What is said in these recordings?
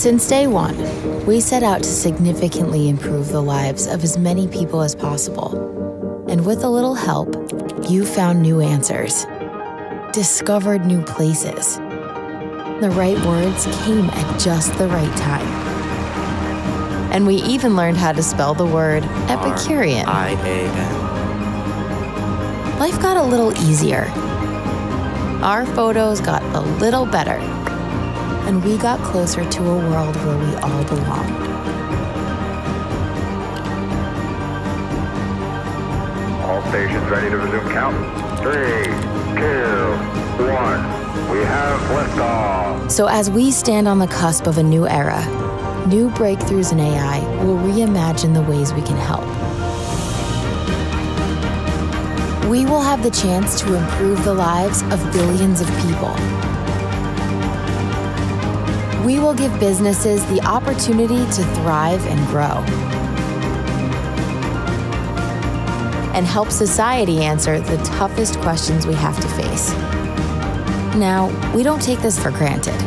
Since day one, we set out to significantly improve the lives of as many people as possible. And with a little help, you found new answers, discovered new places. The right words came at just the right time. And we even learned how to spell the word Epicurean. R-I-A-N. Life got a little easier. Our photos got a little better. And we got closer to a world where we all belong. All stations ready to resume count. 3, 2, 1. We have liftoff. So as we stand on the cusp of a new era, new breakthroughs in AI will reimagine the ways we can help. We will have the chance to improve the lives of billions of people. We will give businesses the opportunity to thrive and grow. And help society answer the toughest questions we have to face. Now, we don't take this for granted.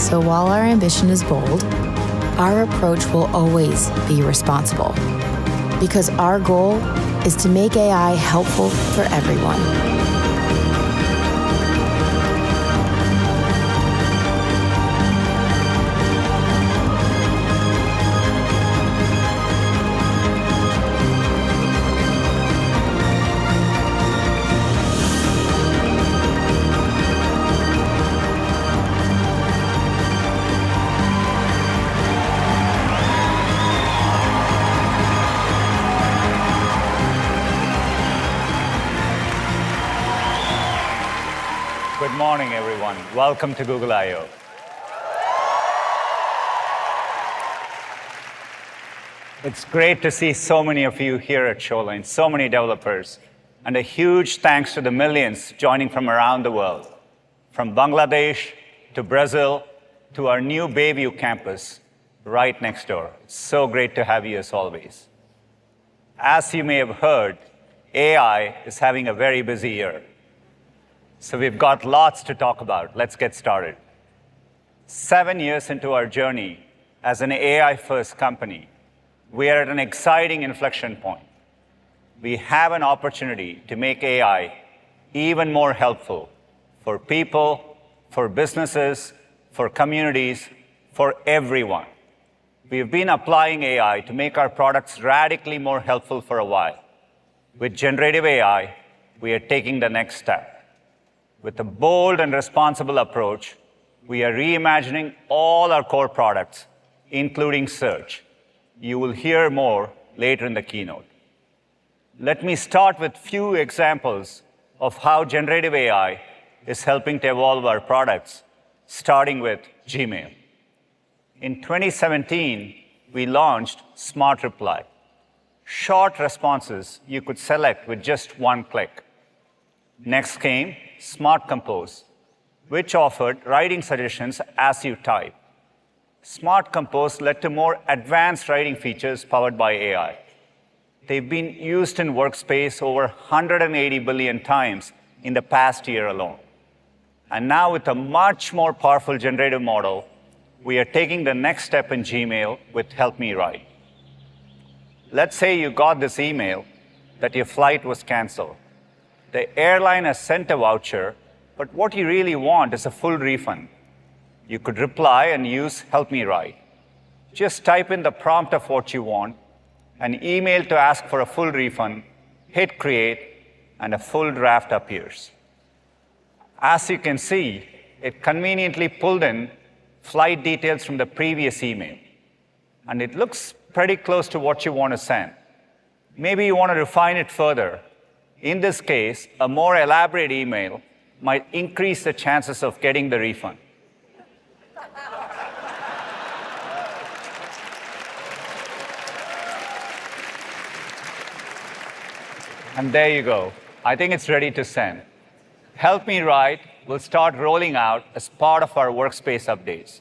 So while our ambition is bold, our approach will always be responsible. Because our goal is to make AI helpful for everyone. Good morning, everyone. Welcome to Google I/O. It's great to see so many of you here at Shoreline, so many developers, and a huge thanks to the millions joining from around the world, from Bangladesh to Brazil to our new Bayview campus right next door. It's so great to have you as always. As you may have heard, AI is having a very busy year. So we've got lots to talk about. Let's get started. 7 years into our journey as an AI-first company, we are at an exciting inflection point. We have an opportunity to make AI even more helpful for people, for businesses, for communities, for everyone. We've been applying AI to make our products radically more helpful for a while. With generative AI, we are taking the next step. With a bold and responsible approach, we are reimagining all our core products, including search. You will hear more later in the keynote. Let me start with a few examples of how generative AI is helping to evolve our products, starting with Gmail. In 2017, we launched Smart Reply, short responses you could select with just one click. Next came Smart Compose, which offered writing suggestions as you type. Smart Compose led to more advanced writing features powered by AI. They've been used in Workspace over 180 billion times in the past year alone. And now with a much more powerful generative model, we are taking the next step in Gmail with Help Me Write. Let's say you got this email that your flight was canceled. The airline has sent a voucher, but what you really want is a full refund. You could reply and use Help Me Write. Just type in the prompt of what you want, an email to ask for a full refund, hit Create, and a full draft appears. As you can see, it conveniently pulled in flight details from the previous email. And it looks pretty close to what you want to send. Maybe you want to refine it further. In this case, a more elaborate email might increase the chances of getting the refund. And there you go. I think it's ready to send. Help Me Write will start rolling out as part of our Workspace updates.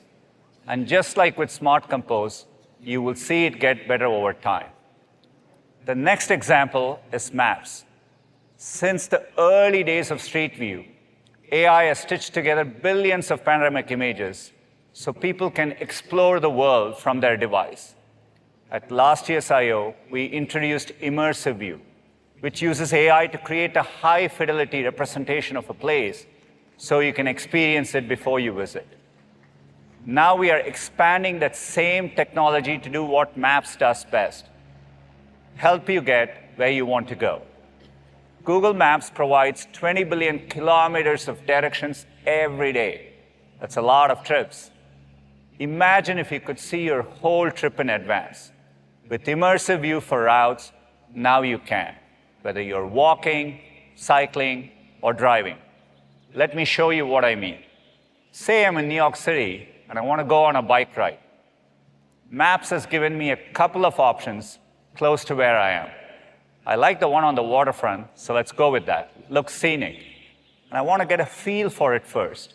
And just like with Smart Compose, you will see it get better over time. The next example is Maps. Since the early days of Street View, AI has stitched together billions of panoramic images so people can explore the world from their device. At last year's I/O, we introduced Immersive View, which uses AI to create a high-fidelity representation of a place so you can experience it before you visit. Now we are expanding that same technology to do what Maps does best: help you get where you want to go. Google Maps provides 20 billion kilometers of directions every day. That's a lot of trips. Imagine if you could see your whole trip in advance. With Immersive View for routes, now you can, whether you're walking, cycling, or driving. Let me show you what I mean. Say I'm in New York City and I want to go on a bike ride. Maps has given me a couple of options close to where I am. I like the one on the waterfront, so let's go with that. Looks scenic. And I want to get a feel for it first.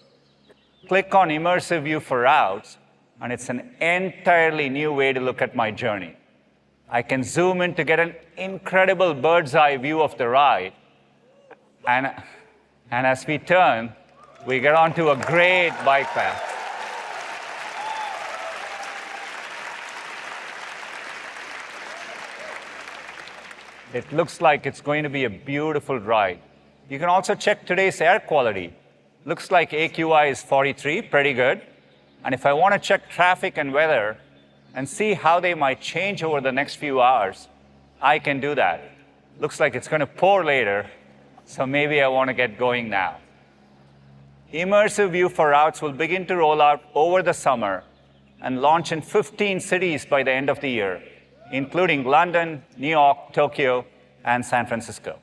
Click on Immersive View for routes, and it's an entirely new way to look at my journey. I can zoom in to get an incredible bird's eye view of the ride. And as we turn, we get onto a great bike path. It looks like it's going to be a beautiful ride. You can also check today's air quality. Looks like AQI is 43, pretty good. And if I want to check traffic and weather and see how they might change over the next few hours, I can do that. Looks like it's going to pour later, so maybe I want to get going now. Immersive View for routes will begin to roll out over the summer and launch in 15 cities by the end of the year, including London, New York, Tokyo, and San Francisco.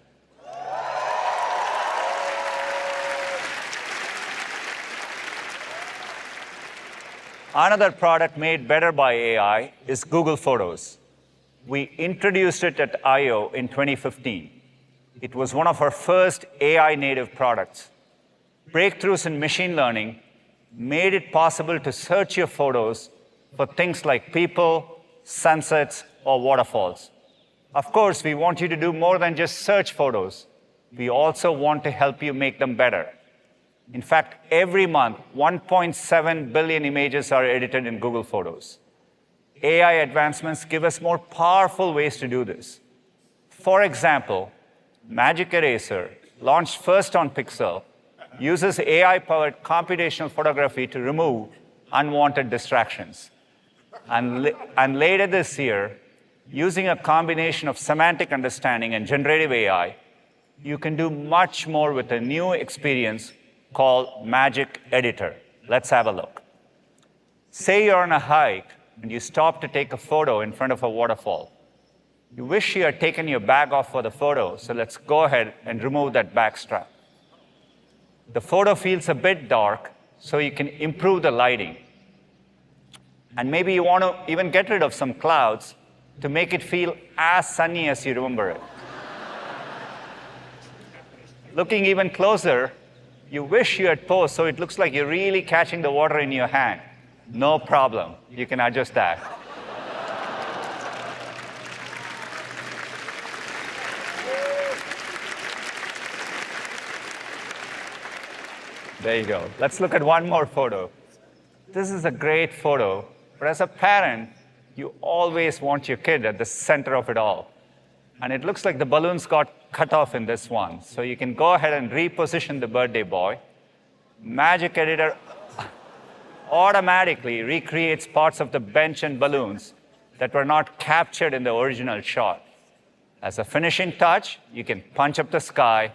Another product made better by AI is Google Photos. We introduced it at I/O in 2015. It was one of our first AI-native products. Breakthroughs in machine learning made it possible to search your photos for things like people, sunsets, or waterfalls. Of course, we want you to do more than just search photos. We also want to help you make them better. In fact, every month, 1.7 billion images are edited in Google Photos. AI advancements give us more powerful ways to do this. For example, Magic Eraser, launched first on Pixel, uses AI-powered computational photography to remove unwanted distractions. And later this year, using a combination of semantic understanding and generative AI, you can do much more with a new experience called Magic Editor. Let's have a look. Say you're on a hike and you stop to take a photo in front of a waterfall. You wish you had taken your bag off for the photo, so let's go ahead and remove that bag strap. The photo feels a bit dark, so you can improve the lighting. And maybe you want to even get rid of some clouds to make it feel as sunny as you remember it. Looking even closer, you wish you had posed so it looks like you're really catching the water in your hand. No problem. You can adjust that. There you go. Let's look at one more photo. This is a great photo, but as a parent, you always want your kid at the center of it all. And it looks like the balloons got cut off in this one. So you can go ahead and reposition the birthday boy. Magic Editor automatically recreates parts of the bench and balloons that were not captured in the original shot. As a finishing touch, you can punch up the sky.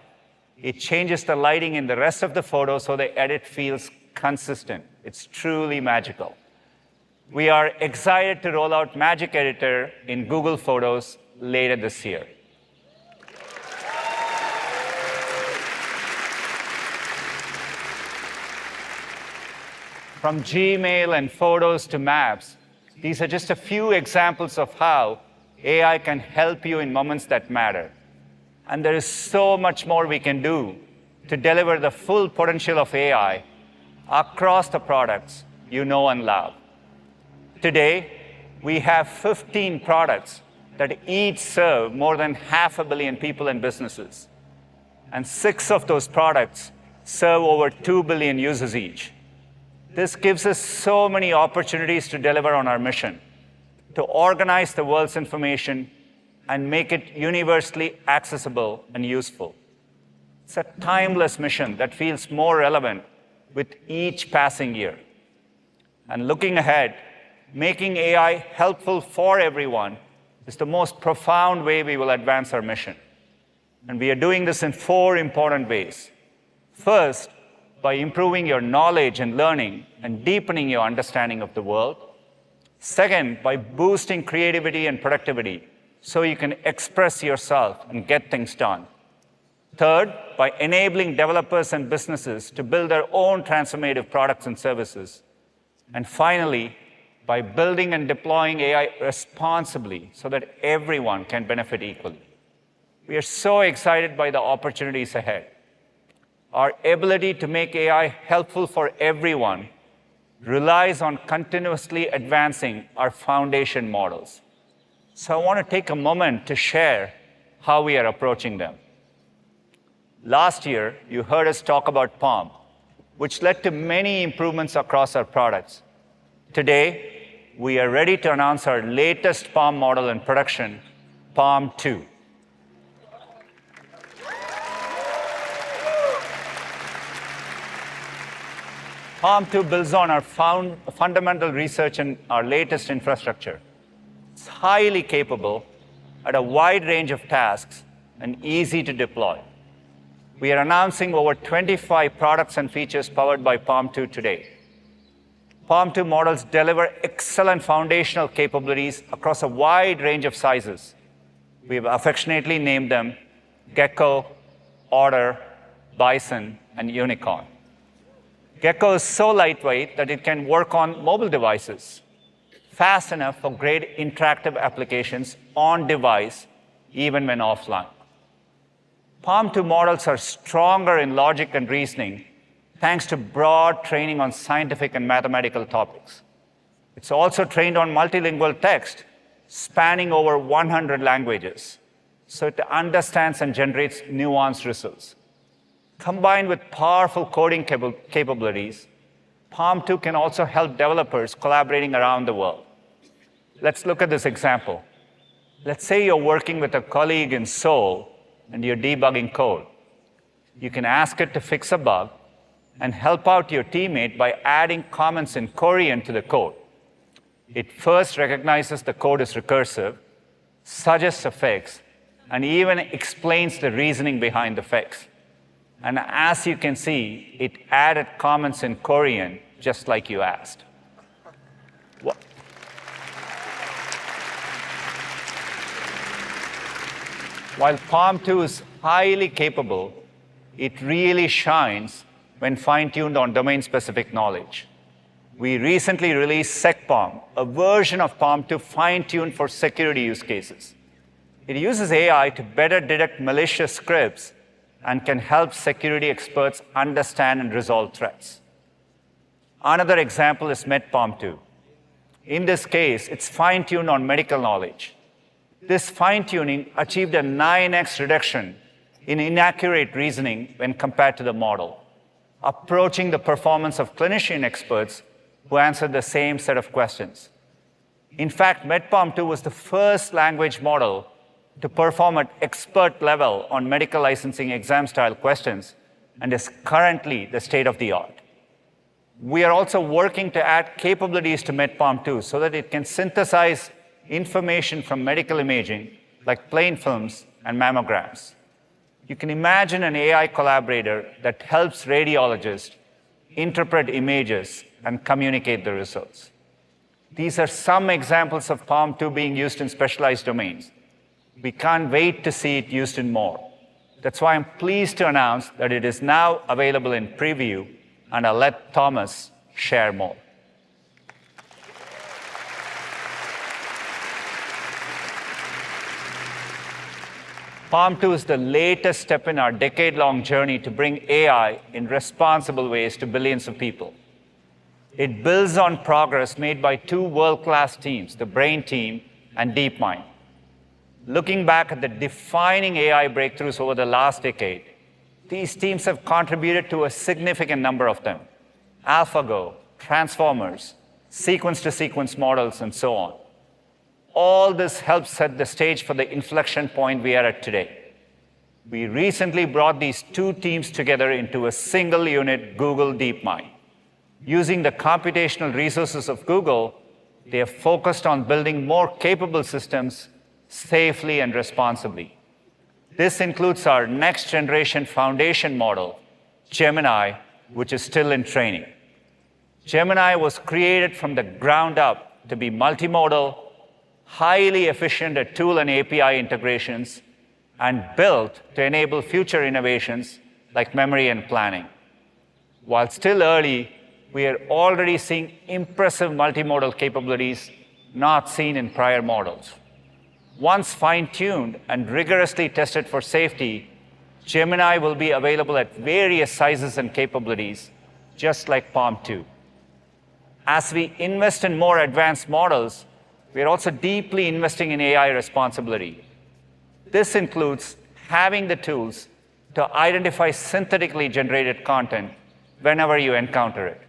It changes the lighting in the rest of the photo so the edit feels consistent. It's truly magical. We are excited to roll out Magic Editor in Google Photos later this year. From Gmail and Photos to Maps, these are just a few examples of how AI can help you in moments that matter. And there is so much more we can do to deliver the full potential of AI across the products you know and love. Today, we have 15 products that each serve more than 500 million people and businesses. And 6 of those products serve over 2 billion users each. This gives us so many opportunities to deliver on our mission, to organize the world's information and make it universally accessible and useful. It's a timeless mission that feels more relevant with each passing year. And looking ahead, making AI helpful for everyone is the most profound way we will advance our mission. And we are doing this in 4 important ways. First, by improving your knowledge and learning and deepening your understanding of the world. Second, by boosting creativity and productivity so you can express yourself and get things done. Third, by enabling developers and businesses to build their own transformative products and services. And finally, by building and deploying AI responsibly so that everyone can benefit equally. We are so excited by the opportunities ahead. Our ability to make AI helpful for everyone relies on continuously advancing our foundation models. So I want to take a moment to share how we are approaching them. Last year, you heard us talk about PaLM, which led to many improvements across our products. Today, we are ready to announce our latest PaLM model in production, PaLM 2. PaLM 2 builds on our fundamental research and our latest infrastructure. It's highly capable at a wide range of tasks and easy to deploy. We are announcing over 25 products and features powered by PaLM 2 today. PaLM 2 models deliver excellent foundational capabilities across a wide range of sizes. We've affectionately named them Gecko, Otter, Bison, and Unicorn. Gecko is so lightweight that it can work on mobile devices, fast enough for great interactive applications on device, even when offline. PaLM 2 models are stronger in logic and reasoning thanks to broad training on scientific and mathematical topics. It's also trained on multilingual text, spanning over 100 languages, so it understands and generates nuanced results. Combined with powerful coding capabilities, PaLM 2 can also help developers collaborating around the world. Let's look at this example. Let's say you're working with a colleague in Seoul and you're debugging code. You can ask it to fix a bug and help out your teammate by adding comments in Korean to the code. It first recognizes the code is recursive, suggests a fix, and even explains the reasoning behind the fix. And as you can see, it added comments in Korean, just like you asked. While PaLM 2 is highly capable, it really shines when fine-tuned on domain-specific knowledge. We recently released SecPaLM, a version of PaLM 2 fine-tuned for security use cases. It uses AI to better detect malicious scripts and can help security experts understand and resolve threats. Another example is MedPaLM 2. In this case, it's fine-tuned on medical knowledge. This fine-tuning achieved a 9x reduction in inaccurate reasoning when compared to the model, approaching the performance of clinician experts who answered the same set of questions. In fact, MedPaLM 2 was the first language model to perform at expert level on medical licensing exam-style questions and is currently the state-of-the-art. We are also working to add capabilities to MedPaLM 2 so that it can synthesize information from medical imaging, like plain films and mammograms. You can imagine an AI collaborator that helps radiologists interpret images and communicate the results. These are some examples of PaLM 2 being used in specialized domains. We can't wait to see it used in more. That's why I'm pleased to announce that it is now available in preview, and I'll let Thomas share more. PaLM 2 is the latest step in our decade-long journey to bring AI in responsible ways to billions of people. It builds on progress made by 2 world-class teams, the Brain team and DeepMind. Looking back at the defining AI breakthroughs over the last decade, these teams have contributed to a significant number of them: AlphaGo, transformers, sequence-to-sequence models, and so on. All this helps set the stage for the inflection point we are at today. We recently brought these two teams together into a single unit, Google DeepMind. Using the computational resources of Google, they are focused on building more capable systems safely and responsibly. This includes our next-generation foundation model, Gemini, which is still in training. Gemini was created from the ground up to be multimodal, highly efficient at tool and API integrations, and built to enable future innovations like memory and planning. While still early, we are already seeing impressive multimodal capabilities not seen in prior models. Once fine-tuned and rigorously tested for safety, Gemini will be available at various sizes and capabilities, just like Palm 2. As we invest in more advanced models, we are also deeply investing in AI responsibility. This includes having the tools to identify synthetically generated content whenever you encounter it.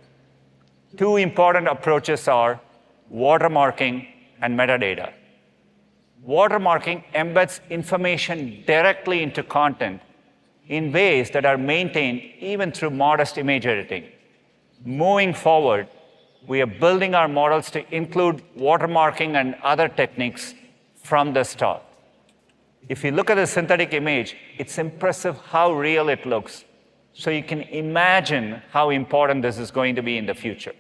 Two important approaches are watermarking and metadata. Watermarking embeds information directly into content in ways that are maintained even through modest image editing. Moving forward, we are building our models to include watermarking and other techniques from the start. If you look at the synthetic image, it's impressive how real it looks. So you can imagine how important this is going to be in the future.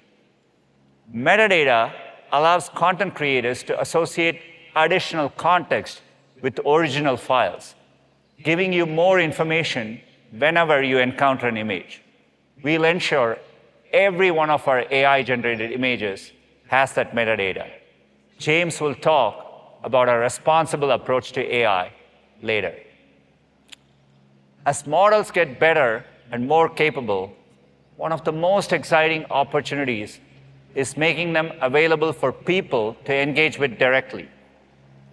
Metadata allows content creators to associate additional context with original files, giving you more information whenever you encounter an image. We'll ensure every one of our AI-generated images has that metadata. James will talk about our responsible approach to AI later. As models get better and more capable, one of the most exciting opportunities is making them available for people to engage with directly.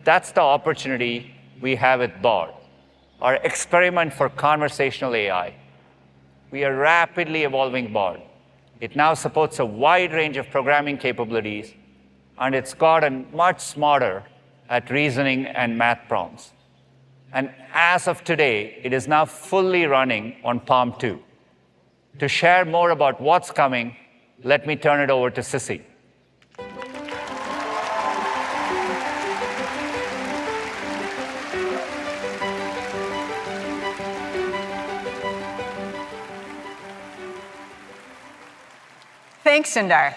That's the opportunity we have with Bard, our experiment for conversational AI. We are rapidly evolving Bard. It now supports a wide range of programming capabilities, and it's gotten much smarter at reasoning and math prompts. And as of today, it is now fully running on Palm 2. To share more about what's coming, let me turn it over to Sissy. Thanks, Sundar.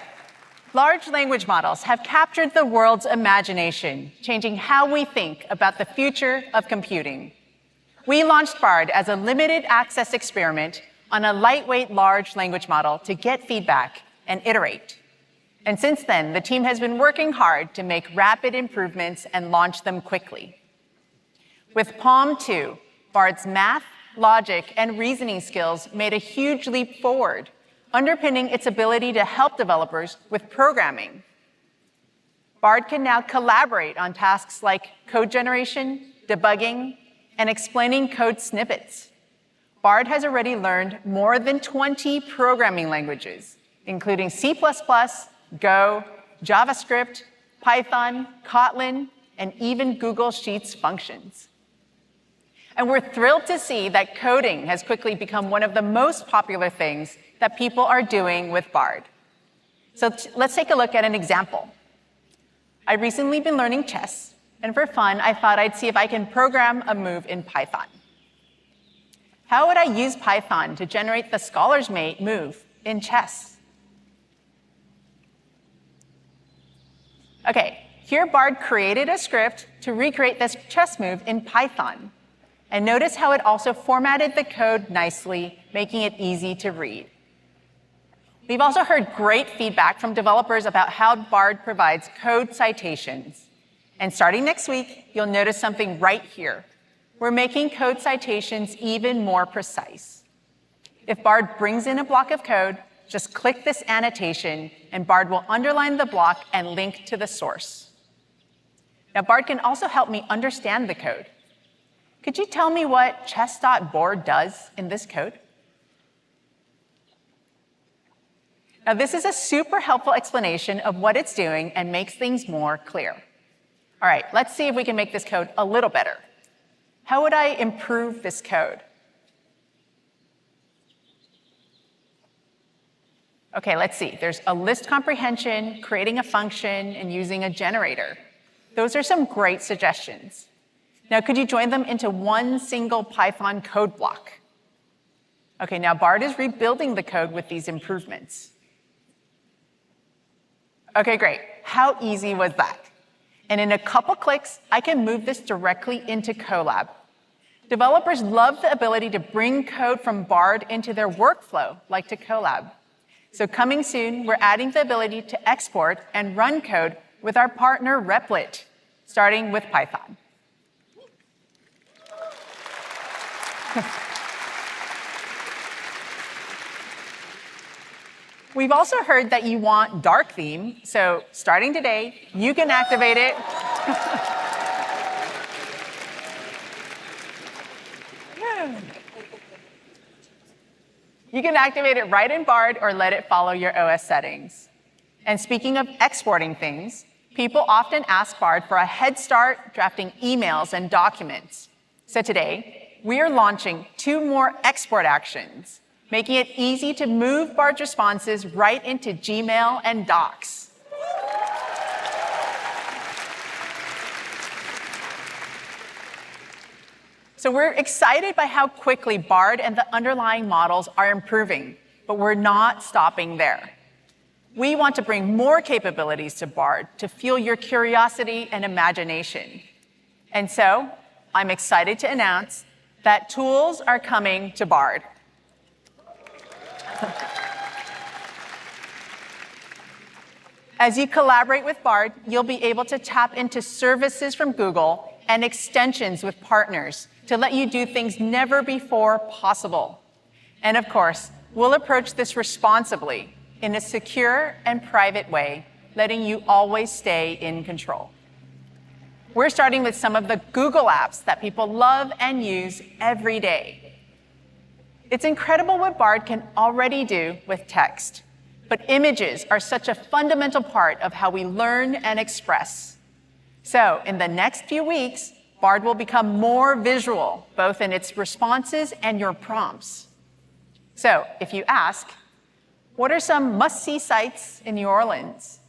Large language models have captured the world's imagination, changing how we think about the future of computing. We launched Bard as a limited access experiment on a lightweight large language model to get feedback and iterate. And since then, the team has been working hard to make rapid improvements and launch them quickly. With Palm 2, Bard's math, logic, and reasoning skills made a huge leap forward, underpinning its ability to help developers with programming. Bard can now collaborate on tasks like code generation, debugging, and explaining code snippets. Bard has already learned more than 20 programming languages, including C++, Go, JavaScript, Python, Kotlin, and even Google Sheets functions. And we're thrilled to see that coding has quickly become one of the most popular things that people are doing with Bard. So let's take a look at an example. I've recently been learning chess, and for fun, I thought I'd see if I can program a move in Python. How would I use Python to generate the scholar's mate move in chess? Okay, here Bard created a script to recreate this chess move in Python. And notice how it also formatted the code nicely, making it easy to read. We've also heard great feedback from developers about how Bard provides code citations. And starting next week, you'll notice something right here. We're making code citations even more precise. If Bard brings in a block of code, just click this annotation, and Bard will underline the block and link to the source. Now, Bard can also help me understand the code. Could you tell me what chess.board does in this code? Now, this is a super helpful explanation of what it's doing and makes things more clear. All right, let's see if we can make this code a little better. How would I improve this code? Okay, let's see. There's a list comprehension, creating a function, and using a generator. Those are some great suggestions. Now, could you join them into one single Python code block? Okay, now Bard is rebuilding the code with these improvements. Okay, great. How easy was that? And in a couple clicks, I can move this directly into Colab. Developers love the ability to bring code from Bard into their workflow, like to Colab. So coming soon, we're adding the ability to export and run code with our partner Replit, starting with Python. We've also heard that you want dark theme, so starting today, you can activate it. You can activate it right in Bard or let it follow your OS settings. And speaking of exporting things, people often ask Bard for a head start drafting emails and documents. So today, we are launching 2 more export actions, making it easy to move Bard's responses right into Gmail and Docs. So we're excited by how quickly Bard and the underlying models are improving, but we're not stopping there. We want to bring more capabilities to Bard to fuel your curiosity and imagination. And so I'm excited to announce that tools are coming to Bard. As you collaborate with Bard, you'll be able to tap into services from Google and extensions with partners to let you do things never before possible. And of course, we'll approach this responsibly in a secure and private way, letting you always stay in control. We're starting with some of the Google apps that people love and use every day. It's incredible what Bard can already do with text, but images are such a fundamental part of how we learn and express. So in the next few weeks, Bard will become more visual, both in its responses and your prompts. So if you ask, what are some must-see sites in New Orleans?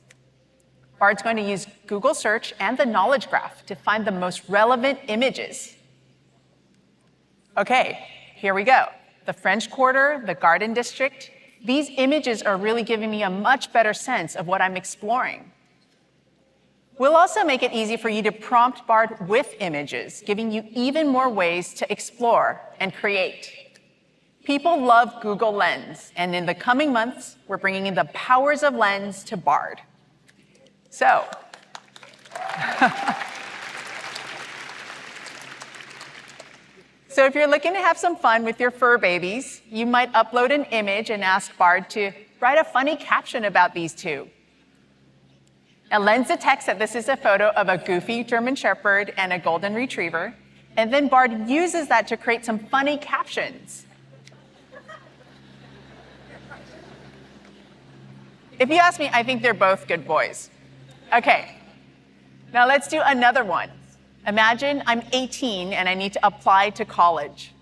Bard's going to use Google Search and the Knowledge Graph to find the most relevant images. Okay, here we go. The French Quarter, the Garden District. These images are really giving me a much better sense of what I'm exploring. We'll also make it easy for you to prompt Bard with images, giving you even more ways to explore and create. People love Google Lens, and in the coming months, we're bringing in the powers of Lens to Bard. So, if you're looking to have some fun with your fur babies, you might upload an image and ask Bard to write a funny caption about these two. Now, Lens detects that this is a photo of a goofy German Shepherd and a golden retriever, and then Bard uses that to create some funny captions. If you ask me, I think they're both good boys. Okay, now let's do another one. Imagine I'm 18 and I need to apply to college.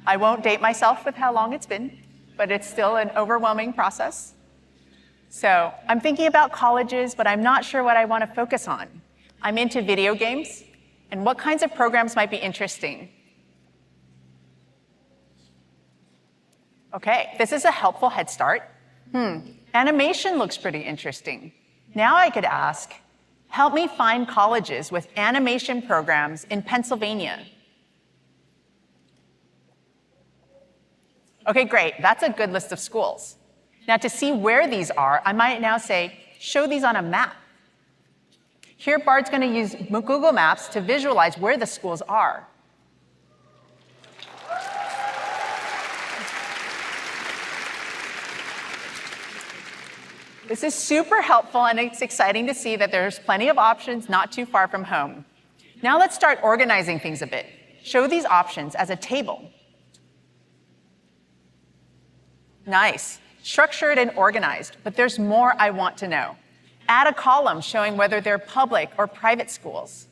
I won't date myself with how long it's been, but it's still an overwhelming process. So I'm thinking about colleges, but I'm not sure what I want to focus on. I'm into video games, and what kinds of programs might be interesting? Okay, this is a helpful head start. Animation looks pretty interesting. Now I could ask, help me find colleges with animation programs in Pennsylvania. Okay, great, that's a good list of schools. Now to see where these are, I might now say, show these on a map. Here, Bard's going to use Google Maps to visualize where the schools are. This is super helpful, and it's exciting to see that there's plenty of options not too far from home. Now let's start organizing things a bit. Show these options as a table. Nice. structured and organized, but there's more I want to know. Add a column showing whether they're public or private schools.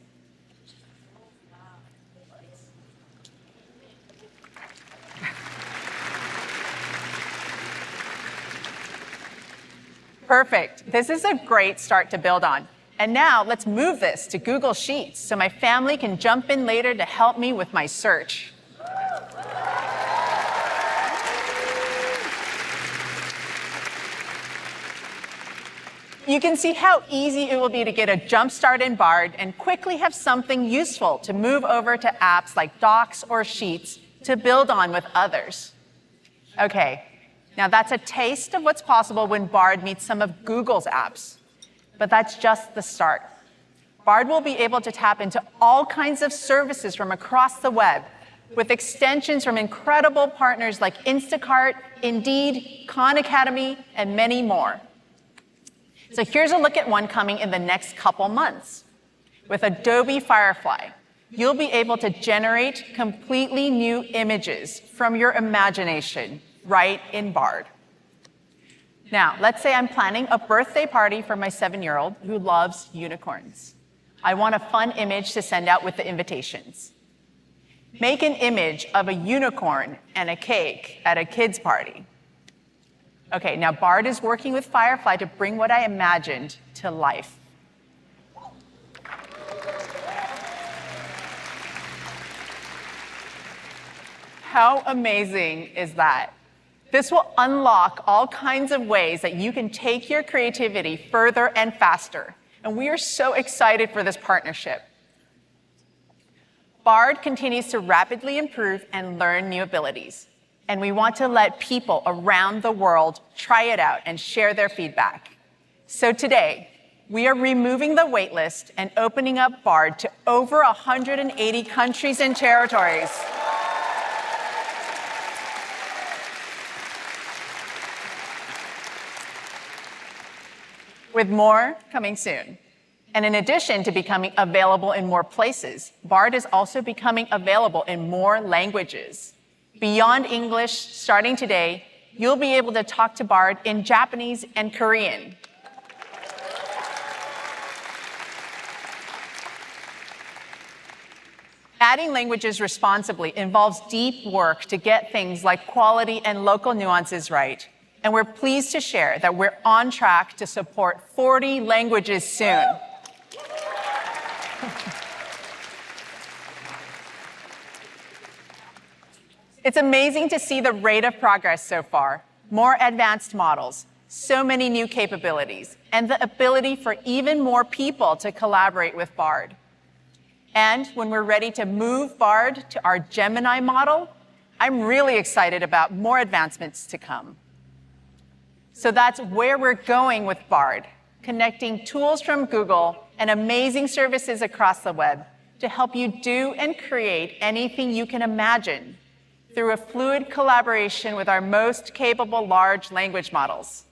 Perfect. This is a great start to build on. And now let's move this to Google Sheets so my family can jump in later to help me with my search. You can see how easy it will be to get a jump start in Bard and quickly have something useful to move over to apps like Docs or Sheets to build on with others. Okay, now that's a taste of what's possible when Bard meets some of Google's apps. But that's just the start. Bard will be able to tap into all kinds of services from across the web with extensions from incredible partners like Instacart, Indeed, Khan Academy, and many more. So here's a look at one coming in the next couple months. With Adobe Firefly, you'll be able to generate completely new images from your imagination right in Bard. Now, let's say I'm planning a birthday party for my 7-year-old who loves unicorns. I want a fun image to send out with the invitations. Make an image of a unicorn and a cake at a kid's party. Okay, now Bard is working with Firefly to bring what I imagined to life. How amazing is that? This will unlock all kinds of ways that you can take your creativity further and faster. And we are so excited for this partnership. Bard continues to rapidly improve and learn new abilities. And we want to let people around the world try it out and share their feedback. So today, we are removing the waitlist and opening up Bard to over 180 countries and territories. With more coming soon. And in addition to becoming available in more places, Bard is also becoming available in more languages. Beyond English, starting today, you'll be able to talk to Bard in Japanese and Korean. Adding languages responsibly involves deep work to get things like quality and local nuances right. And we're pleased to share that we're on track to support 40 languages soon. It's amazing to see the rate of progress so far. More advanced models, so many new capabilities, and the ability for even more people to collaborate with Bard. And when we're ready to move Bard to our Gemini model, I'm really excited about more advancements to come. So that's where we're going with Bard, connecting tools from Google and amazing services across the web to help you do and create anything you can imagine through a fluid collaboration with our most capable large language models.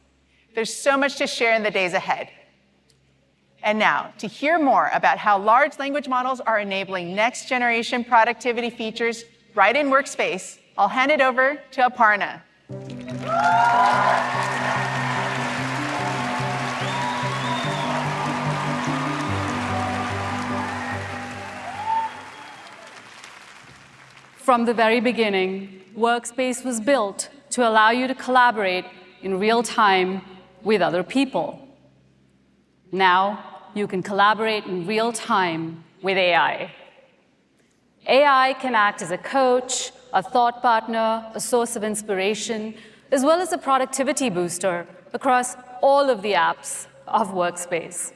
There's so much to share in the days ahead. And now, to hear more about how large language models are enabling next-generation productivity features right in Workspace, I'll hand it over to Aparna. From the very beginning, Workspace was built to allow you to collaborate in real time with other people. Now, you can collaborate in real time with AI. AI can act as a coach, a thought partner, a source of inspiration, as well as a productivity booster across all of the apps of Workspace.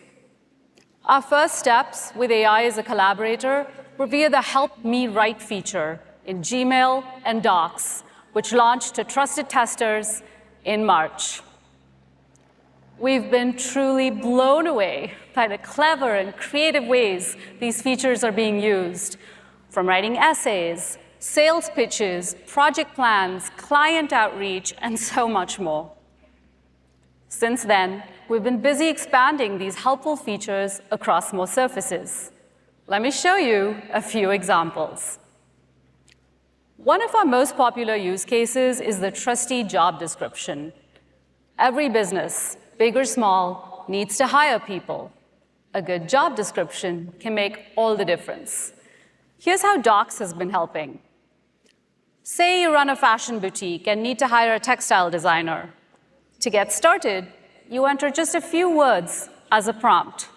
Our first steps with AI as a collaborator were via the Help Me Write feature in Gmail and Docs, which launched to trusted testers in March. We've been truly blown away by the clever and creative ways these features are being used, from writing essays, sales pitches, project plans, client outreach, and so much more. Since then, we've been busy expanding these helpful features across more surfaces. Let me show you a few examples. One of our most popular use cases is the trusty job description. Every business, big or small, needs to hire people. A good job description can make all the difference. Here's how Docs has been helping. Say you run a fashion boutique and need to hire a textile designer. To get started, you enter just a few words as a prompt.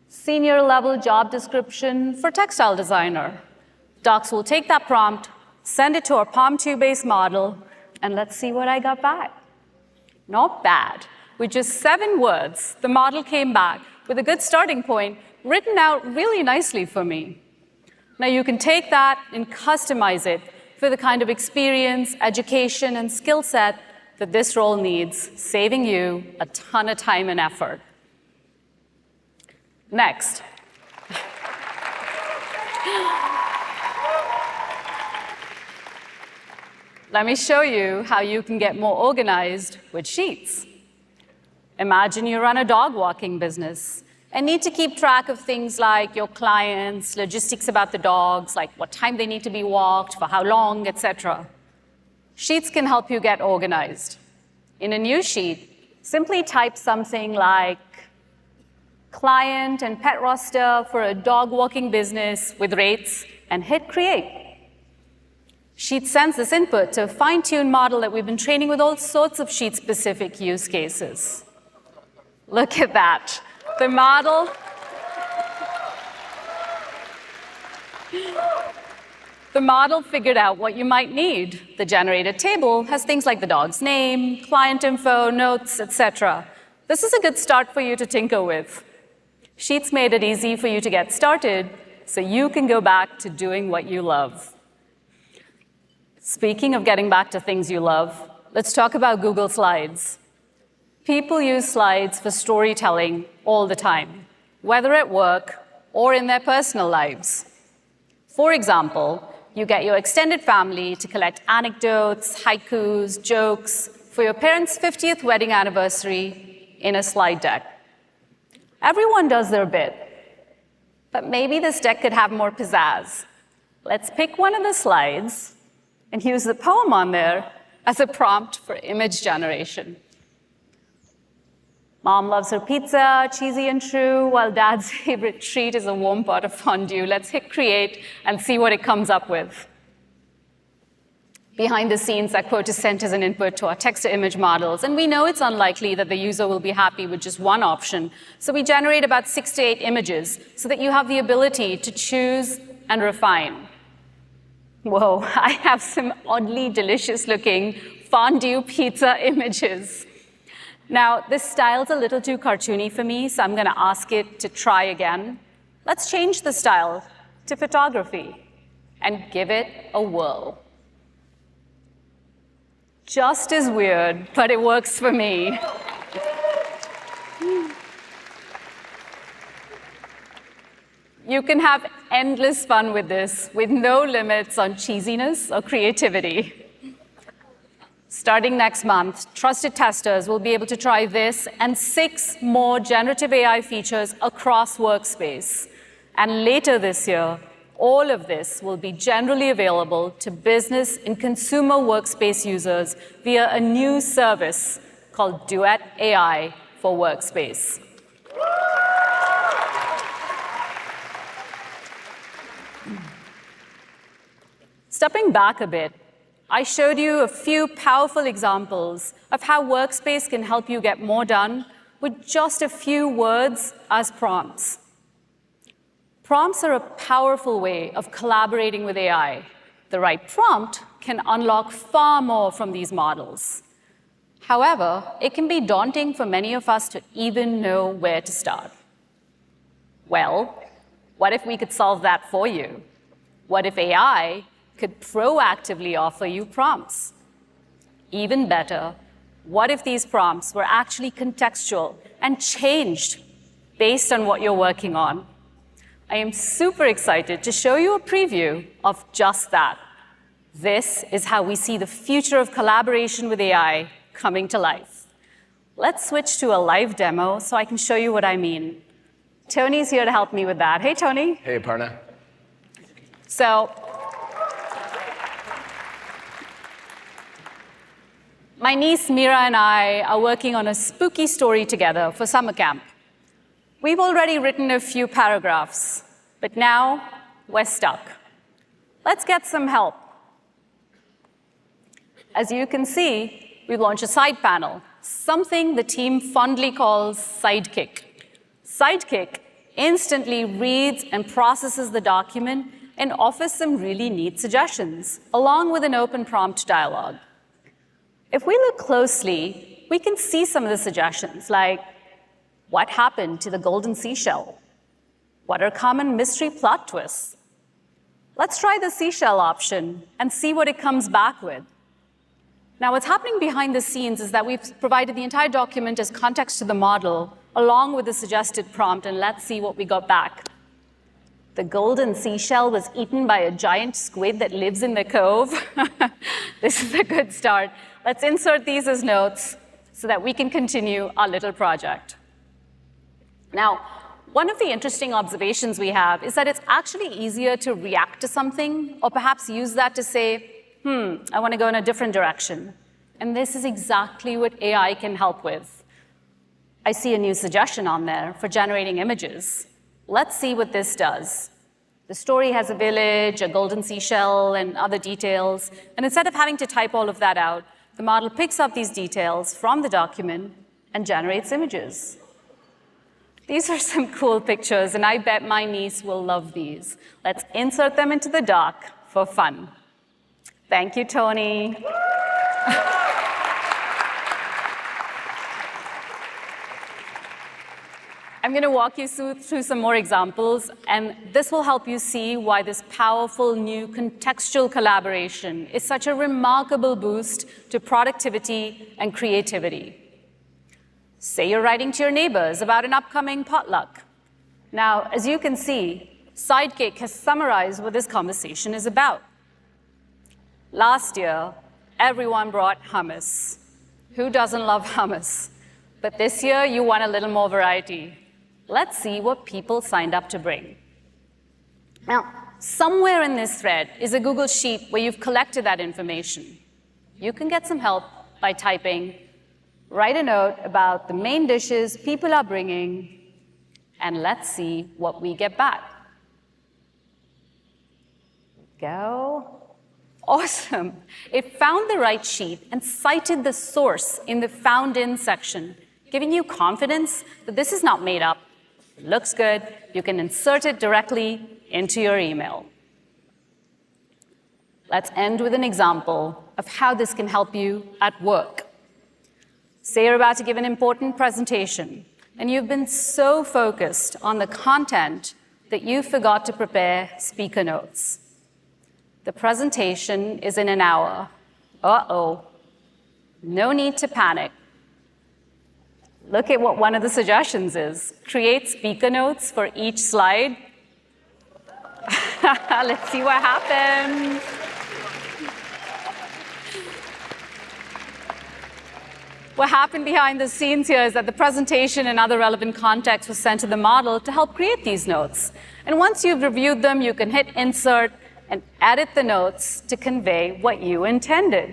Senior level job description for textile designer. Docs will take that prompt, send it to our PaLM2-based model, and let's see what I got back. Not bad. With just 7 words, the model came back with a good starting point written out really nicely for me. Now you can take that and customize it for the kind of experience, education, and skill set that this role needs, saving you a ton of time and effort. Next. Let me show you how you can get more organized with Sheets. Imagine you run a dog walking business and need to keep track of things like your clients, logistics about the dogs, like what time they need to be walked, for how long, etc. Sheets can help you get organized. In a new sheet, simply type something like client and pet roster for a dog walking business with rates and hit create. Sheet sends this input to a fine-tuned model that we've been training with all sorts of Sheet-specific use cases. Look at that. The model figured out what you might need. The generated table has things like the dog's name, client info, notes, etc. This is a good start for you to tinker with. Sheets made it easy for you to get started, so you can go back to doing what you love. Speaking of getting back to things you love, let's talk about Google Slides. People use slides for storytelling all the time, whether at work or in their personal lives. For example, you get your extended family to collect anecdotes, haikus, jokes for your parents' 50th wedding anniversary in a slide deck. Everyone does their bit, but maybe this deck could have more pizzazz. Let's pick one of the slides and use the poem on there as a prompt for image generation. Mom loves her pizza, cheesy and true, while Dad's favorite treat is a warm pot of fondue. Let's hit create and see what it comes up with. Behind the scenes, that quote is sent as an input to our text-to-image models, and we know it's unlikely that the user will be happy with just one option, so we generate about 6 to 8 images so that you have the ability to choose and refine. Whoa, I have some oddly delicious-looking fondue pizza images. Now, this style's a little too cartoony for me, so I'm going to ask it to try again. Let's change the style to photography and give it a whirl. Just as weird, but it works for me. You can have endless fun with this, with no limits on cheesiness or creativity. Starting next month, trusted testers will be able to try this and 6 more generative AI features across Workspace. And later this year, all of this will be generally available to business and consumer Workspace users via a new service called Duet AI for Workspace. Stepping back a bit, I showed you a few powerful examples of how Workspace can help you get more done with just a few words as prompts. Prompts are a powerful way of collaborating with AI. The right prompt can unlock far more from these models. However, it can be daunting for many of us to even know where to start. Well, what if we could solve that for you? What if AI could proactively offer you prompts? Even better, what if these prompts were actually contextual and changed based on what you're working on? I am super excited to show you a preview of just that. This is how we see the future of collaboration with AI coming to life. Let's switch to a live demo so I can show you what I mean. Tony's here to help me with that. Hey, Tony. Hey, Aparna. So My niece Mira and I are working on a spooky story together for summer camp. We've already written a few paragraphs, but now we're stuck. Let's get some help. As you can see, we launched a side panel, something the team fondly calls Sidekick. Sidekick instantly reads and processes the document and offers some really neat suggestions, along with an open prompt dialogue. If we look closely, we can see some of the suggestions, like what happened to the golden seashell? What are common mystery plot twists? Let's try the seashell option and see what it comes back with. Now, what's happening behind the scenes is that we've provided the entire document as context to the model, along with the suggested prompt, and let's see what we got back. The golden seashell was eaten by a giant squid that lives in the cove. This is a good start. Let's insert these as notes so that we can continue our little project. Now, one of the interesting observations we have is that it's actually easier to react to something, or perhaps use that to say, I want to go in a different direction. And this is exactly what AI can help with. I see a new suggestion on there for generating images. Let's see what this does. The story has a village, a golden seashell, and other details. And instead of having to type all of that out, the model picks up these details from the document and generates images. These are some cool pictures, and I bet my niece will love these. Let's insert them into the doc for fun. Thank you, Tony. I'm going to walk you through some more examples, and this will help you see why this powerful new contextual collaboration is such a remarkable boost to productivity and creativity. Say you're writing to your neighbors about an upcoming potluck. Now, as you can see, Sidekick has summarized what this conversation is about. Last year, everyone brought hummus. Who doesn't love hummus? But this year, you want a little more variety. Let's see what people signed up to bring. Now, somewhere in this thread is a Google Sheet where you've collected that information. You can get some help by typing, write a note about the main dishes people are bringing, and let's see what we get back. Go. Awesome. It found the right sheet and cited the source in the Found In section, giving you confidence that this is not made up. It looks good. You can insert it directly into your email. Let's end with an example of how this can help you at work. Say you're about to give an important presentation, and you've been so focused on the content that you forgot to prepare speaker notes. The presentation is in an hour. Uh-oh. No need to panic. Look at what one of the suggestions is. Create speaker notes for each slide. Let's see what happens. What happened behind the scenes here is that the presentation and other relevant context was sent to the model to help create these notes. And once you've reviewed them, you can hit Insert and edit the notes to convey what you intended.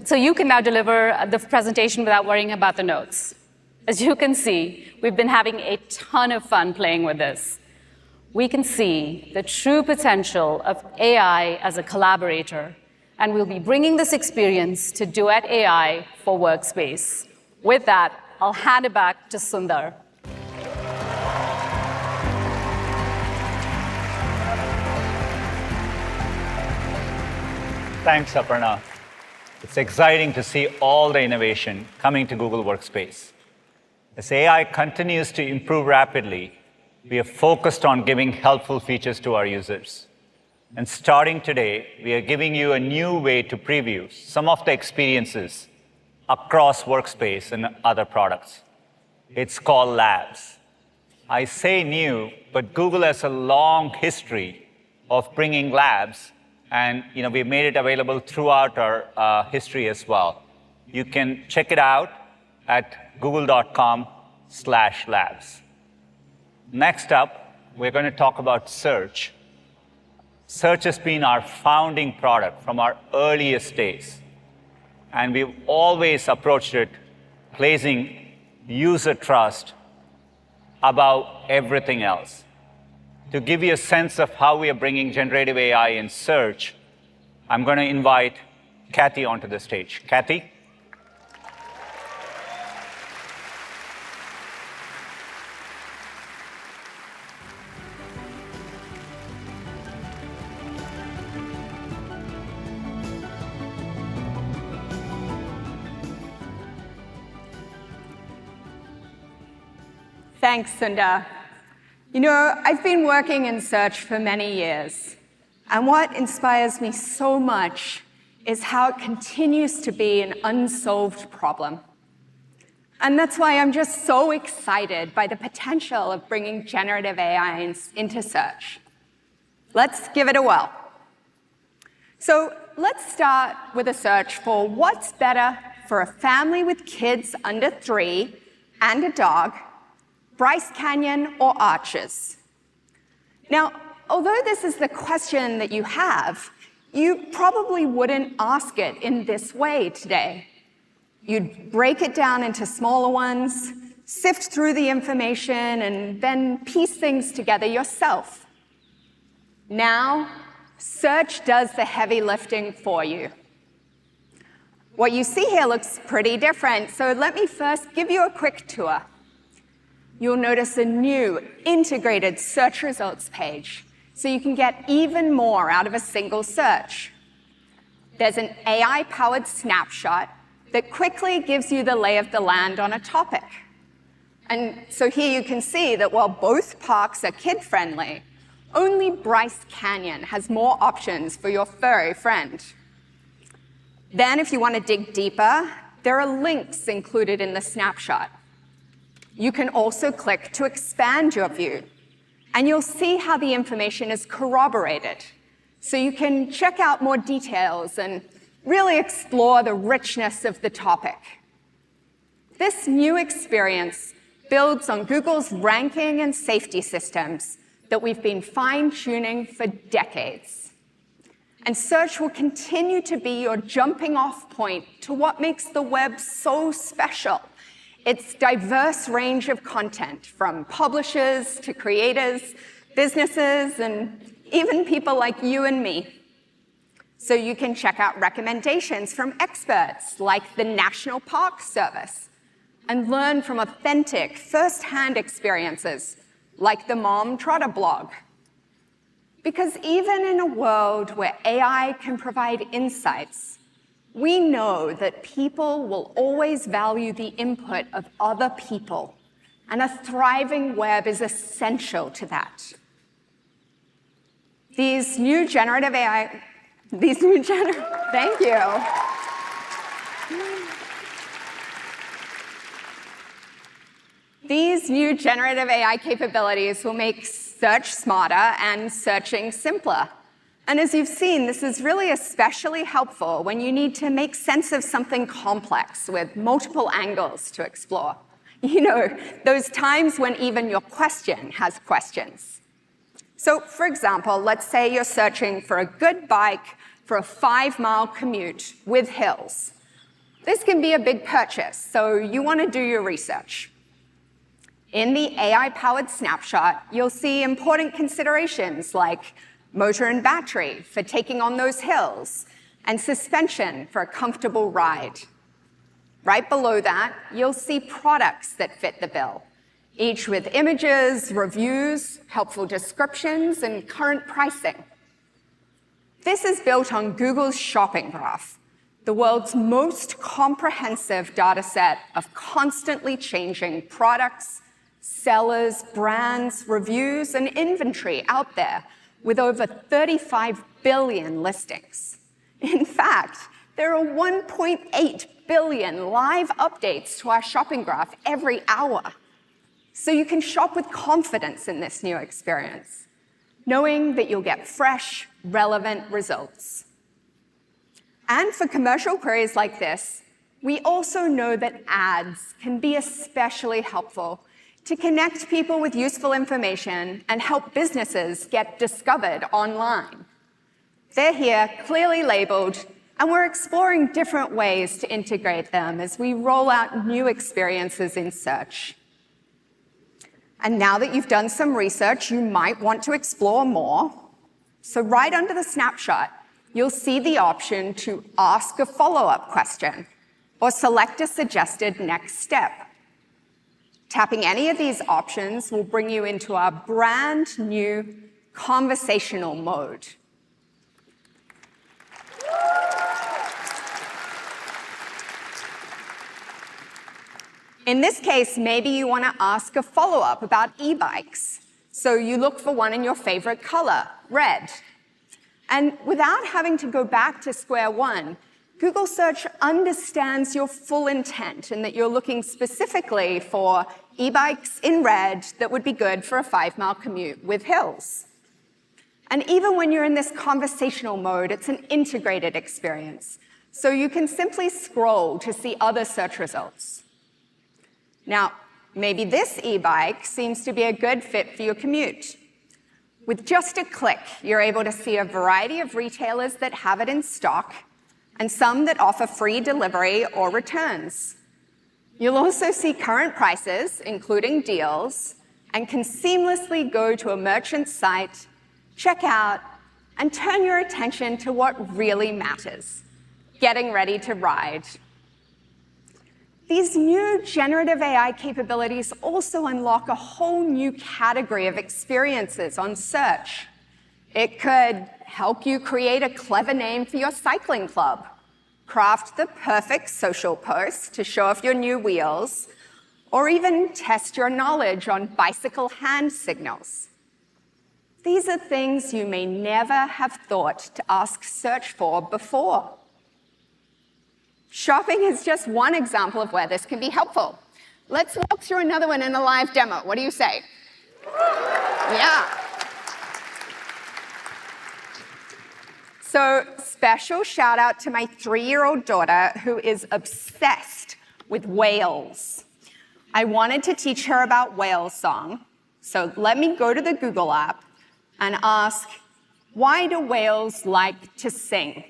So you can now deliver the presentation without worrying about the notes. As you can see, we've been having a ton of fun playing with this. We can see the true potential of AI as a collaborator, and we'll be bringing this experience to Duet AI for Workspace. With that, I'll hand it back to Sundar. Thanks, Aparna. It's exciting to see all the innovation coming to Google Workspace. As AI continues to improve rapidly, we are focused on giving helpful features to our users. And starting today, we are giving you a new way to preview some of the experiences across Workspace and other products. It's called Labs. I say new, but Google has a long history of bringing Labs, and we've made it available throughout our history as well. You can check it out at google.com/labs. Next up, we're going to talk about search. Search has been our founding product from our earliest days. And we've always approached it placing user trust above everything else. To give you a sense of how we are bringing generative AI in search, I'm going to invite Kathy onto the stage. Kathy? Thanks, Sundar. You know, I've been working in search for many years, and what inspires me so much is how it continues to be an unsolved problem. And that's why I'm just so excited by the potential of bringing generative AI into search. Let's give it a whirl. So let's start with a search for what's better for a family with kids under 3 and a dog, Bryce Canyon or Arches? Now, although this is the question that you have, you probably wouldn't ask it in this way today. You'd break it down into smaller ones, sift through the information, and then piece things together yourself. Now, search does the heavy lifting for you. What you see here looks pretty different, so let me first give you a quick tour. You'll notice a new integrated search results page, so you can get even more out of a single search. There's an AI-powered snapshot that quickly gives you the lay of the land on a topic. And so here you can see that while both parks are kid-friendly, only Bryce Canyon has more options for your furry friend. Then, if you want to dig deeper, there are links included in the snapshot. You can also click to expand your view, and you'll see how the information is corroborated. So you can check out more details and really explore the richness of the topic. This new experience builds on Google's ranking and safety systems that we've been fine-tuning for decades. And search will continue to be your jumping-off point to what makes the web so special. Its diverse range of content, from publishers to creators, businesses, and even people like you and me. So you can check out recommendations from experts like the National Park Service and learn from authentic, first-hand experiences like the Mom Trotter blog. Because even in a world where AI can provide insights, we know that people will always value the input of other people, and a thriving web is essential to that. These new generative AI capabilities will make search smarter and searching simpler. And as you've seen, this is really especially helpful when you need to make sense of something complex with multiple angles to explore. You know, those times when even your question has questions. So, for example, let's say you're searching for a good bike for a 5-mile commute with hills. This can be a big purchase, so you want to do your research. In the AI-powered snapshot, you'll see important considerations like motor and battery for taking on those hills, and suspension for a comfortable ride. Right below that, you'll see products that fit the bill, each with images, reviews, helpful descriptions, and current pricing. This is built on Google's shopping graph, the world's most comprehensive data set of constantly changing products, sellers, brands, reviews, and inventory out there, with over 35 billion listings. In fact, there are 1.8 billion live updates to our shopping graph every hour. So you can shop with confidence in this new experience, knowing that you'll get fresh, relevant results. And for commercial queries like this, we also know that ads can be especially helpful to connect people with useful information and help businesses get discovered online. They're here, clearly labeled, and we're exploring different ways to integrate them as we roll out new experiences in search. And now that you've done some research, you might want to explore more. So right under the snapshot, you'll see the option to ask a follow-up question or select a suggested next step. Tapping any of these options will bring you into our brand new conversational mode. In this case, maybe you want to ask a follow-up about e-bikes. So you look for one in your favorite color, red. And without having to go back to square one, Google Search understands your full intent and that you're looking specifically for e-bikes in red that would be good for a 5-mile commute with hills. And even when you're in this conversational mode, it's an integrated experience. So you can simply scroll to see other search results. Now, maybe this e-bike seems to be a good fit for your commute. With just a click, you're able to see a variety of retailers that have it in stock and some that offer free delivery or returns. You'll also see current prices, including deals, and can seamlessly go to a merchant's site, check out, and turn your attention to what really matters, getting ready to ride. These new generative AI capabilities also unlock a whole new category of experiences on search. It could help you create a clever name for your cycling club, craft the perfect social post to show off your new wheels, or even test your knowledge on bicycle hand signals. These are things you may never have thought to ask search for before. Shopping is just one example of where this can be helpful. Let's walk through another one in a live demo. What do you say? Yeah. So, special shout out to my 3-year-old daughter who is obsessed with whales. I wanted to teach her about whale song, so let me go to the Google app and ask, why do whales like to sing?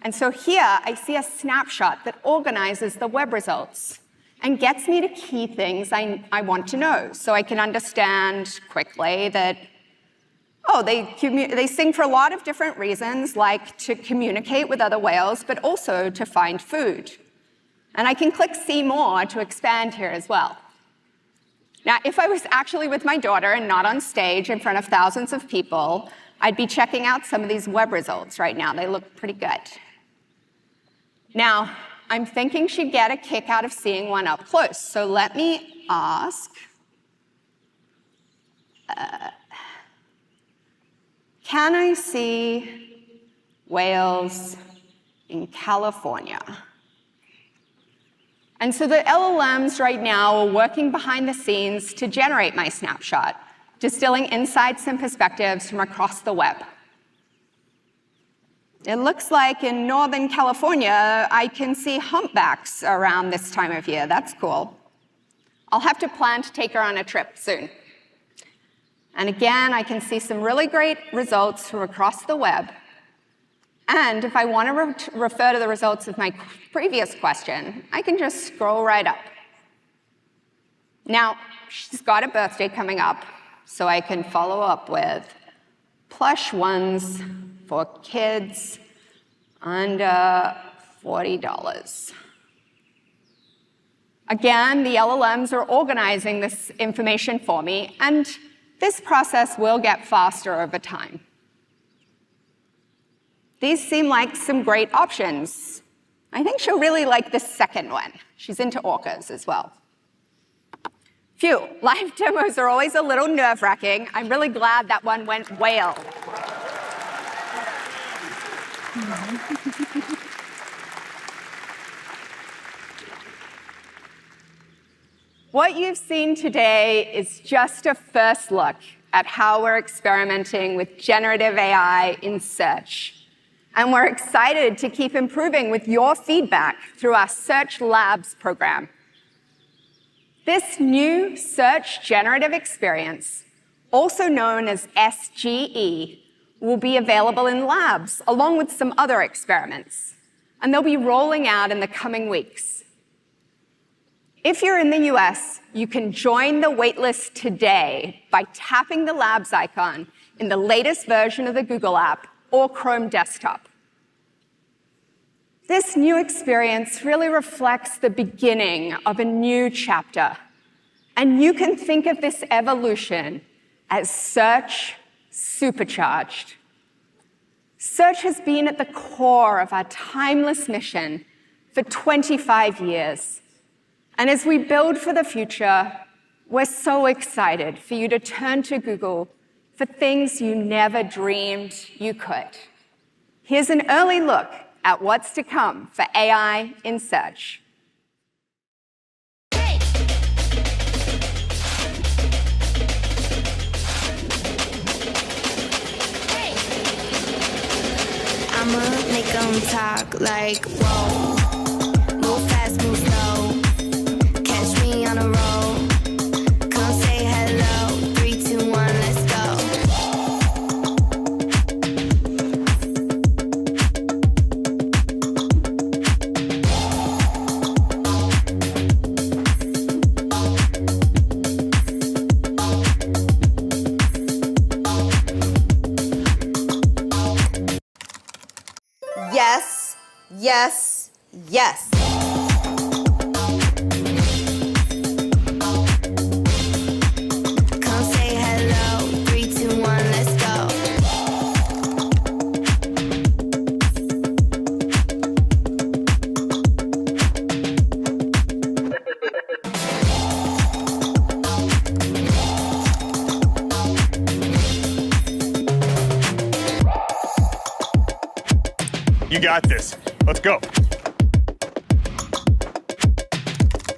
And so here, I see a snapshot that organizes the web results and gets me to key things I want to know, so I can understand quickly that, oh, they sing for a lot of different reasons, like to communicate with other whales, but also to find food. And I can click See More to expand here as well. Now, if I was actually with my daughter and not on stage in front of thousands of people, I'd be checking out some of these web results right now. They look pretty good. Now, I'm thinking she'd get a kick out of seeing one up close, so let me ask, can I see whales in California? And so the LLMs right now are working behind the scenes to generate my snapshot, distilling insights and perspectives from across the web. It looks like in Northern California, I can see humpbacks around this time of year. That's cool. I'll have to plan to take her on a trip soon. And again, I can see some really great results from across the web. And if I want to refer to the results of my previous question, I can just scroll right up. Now, she's got a birthday coming up, so I can follow up with plush ones for kids under $40. Again, the LLMs are organizing this information for me, and this process will get faster over time. These seem like some great options. I think she'll really like the second one. She's into orcas as well. Phew, live demos are always a little nerve-wracking. I'm really glad that one went whale. What you've seen today is just a first look at how we're experimenting with generative AI in search. And we're excited to keep improving with your feedback through our Search Labs program. This new search generative experience, also known as SGE, will be available in labs, along with some other experiments, and they'll be rolling out in the coming weeks. If you're in the US, you can join the waitlist today by tapping the Labs icon in the latest version of the Google app or Chrome desktop. This new experience really reflects the beginning of a new chapter, and you can think of this evolution as search supercharged. Search has been at the core of our timeless mission for 25 years. And as we build for the future, we're so excited for you to turn to Google for things you never dreamed you could. Here's an early look at what's to come for AI in search. I'ma make them talk like, whoa. Move fast, move slow. Catch me on a roll. Come say hello. 3, 2, 1, let's go. Yes, yes, yes. Come say hello. 3, 2, 1, let's go. You got this. Let's go.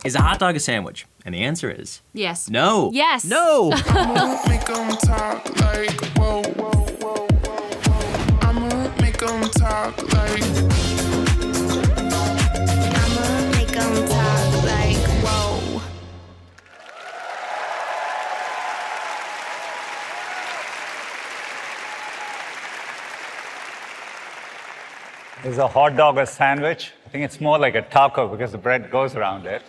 Is a hot dog a sandwich? And the answer is Yes. no. Yes. No. I'ma make them talk like, whoa, whoa, whoa, whoa. I'ma make them talk like. I'ma make them talk like, whoa. Is a hot dog a sandwich? I think it's more like a taco because the bread goes around it.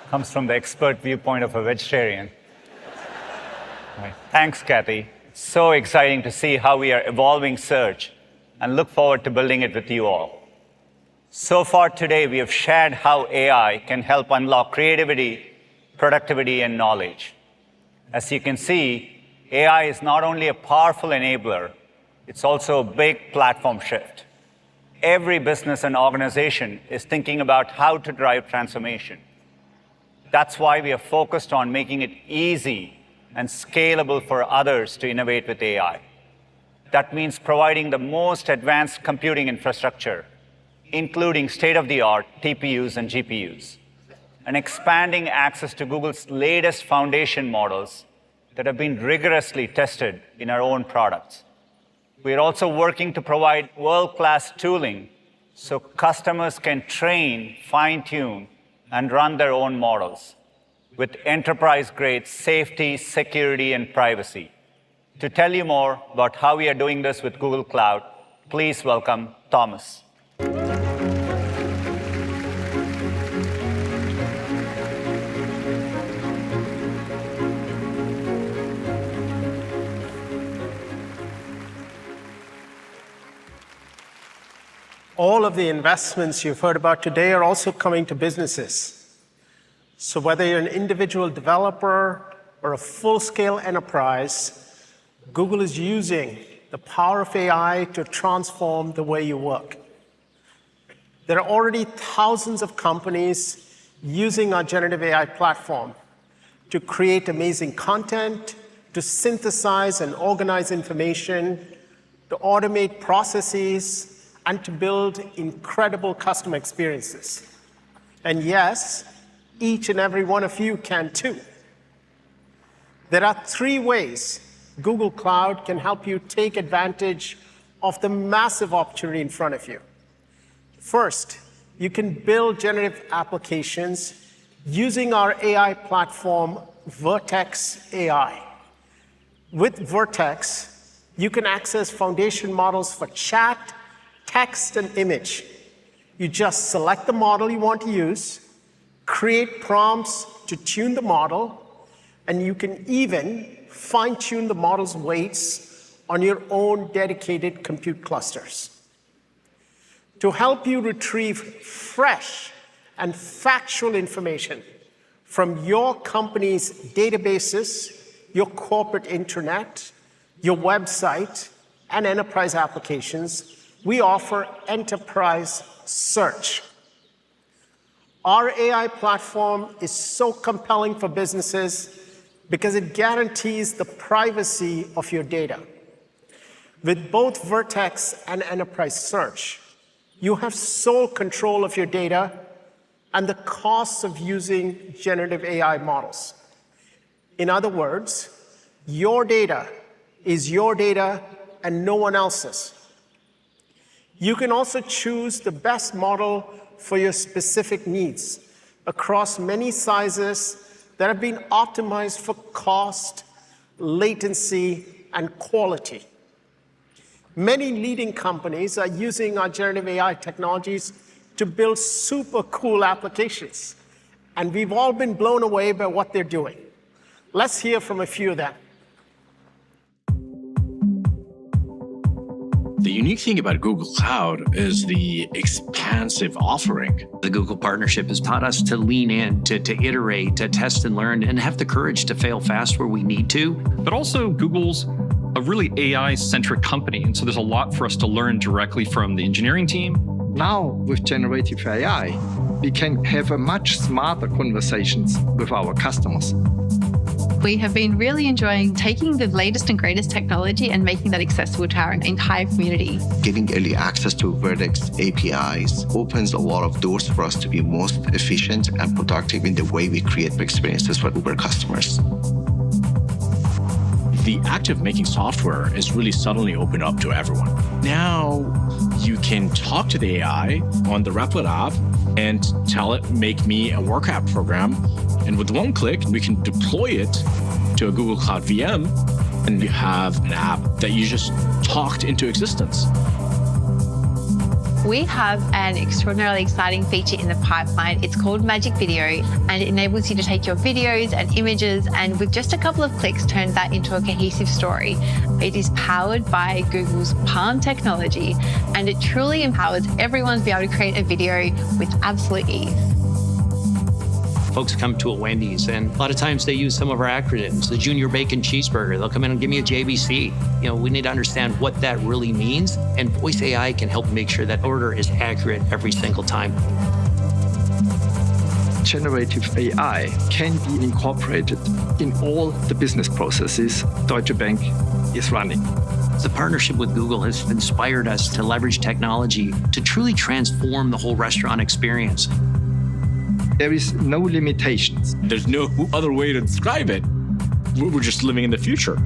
Comes from the expert viewpoint of a vegetarian. Right. Thanks, Kathy. It's so exciting to see how we are evolving search and look forward to building it with you all. So far today, we have shared how AI can help unlock creativity, productivity, and knowledge. As you can see, AI is not only a powerful enabler, it's also a big platform shift. Every business and organization is thinking about how to drive transformation. That's why we are focused on making it easy and scalable for others to innovate with AI. That means providing the most advanced computing infrastructure, including state-of-the-art TPUs and GPUs, and expanding access to Google's latest foundation models that have been rigorously tested in our own products. We are also working to provide world-class tooling so customers can train, fine-tune, and run their own models with enterprise-grade safety, security, and privacy. To tell you more about how we are doing this with Google Cloud, please welcome Thomas. All of the investments you've heard about today are also coming to businesses. So whether you're an individual developer or a full-scale enterprise, Google is using the power of AI to transform the way you work. There are already thousands of companies using our generative AI platform to create amazing content, to synthesize and organize information, to automate processes, and to build incredible customer experiences. And yes, each and every one of you can too. There are 3 ways Google Cloud can help you take advantage of the massive opportunity in front of you. First, you can build generative applications using our AI platform, Vertex AI. With Vertex, You can access foundation models for chat, text, and image. You just select the model you want to use, create prompts to tune the model, and you can even fine-tune the model's weights on your own dedicated compute clusters. To help you retrieve fresh and factual information from your company's databases, your corporate intranet, your website, and enterprise applications, we offer enterprise search. Our AI platform is so compelling for businesses because it guarantees the privacy of your data. With both Vertex and enterprise search, you have sole control of your data and the costs of using generative AI models. In other words, your data is your data and no one else's. You can also choose the best model for your specific needs across many sizes that have been optimized for cost, latency, and quality. Many leading companies are using our generative AI technologies to build super cool applications, and we've all been blown away by what they're doing. Let's hear from a few of them. The unique thing about Google Cloud is the expansive offering. The Google partnership has taught us to lean in, to iterate, to test and learn, and have the courage to fail fast where we need to. But also, Google's a really AI-centric company, and so there's a lot for us to learn directly from the engineering team. Now, with generative AI, we can have a much smarter conversations with our customers. We have been really enjoying taking the latest and greatest technology and making that accessible to our entire community. Giving early access to Vertex APIs opens a lot of doors for us to be most efficient and productive in the way we create experiences for Uber customers. The act of making software is really suddenly opened up to everyone. Now you can talk to the AI on the Replit app and tell it, make me a work app program. And with one click, we can deploy it to a Google Cloud VM, and you have an app that you just talked into existence. We have an extraordinarily exciting feature in the pipeline. It's called Magic Video, and it enables you to take your videos and images and with just a couple of clicks, turn that into a cohesive story. It is powered by Google's Palm technology, and it truly empowers everyone to be able to create a video with absolute ease. Folks come to a Wendy's, and a lot of times they use some of our acronyms. The Junior Bacon Cheeseburger, they'll come in and give me a JBC. You know, we need to understand what that really means, and voice AI can help make sure that order is accurate every single time. Generative AI can be incorporated in all the business processes Deutsche Bank is running. The partnership with Google has inspired us to leverage technology to truly transform the whole restaurant experience. There is no limitations. There's no other way to describe it. We're just living in the future.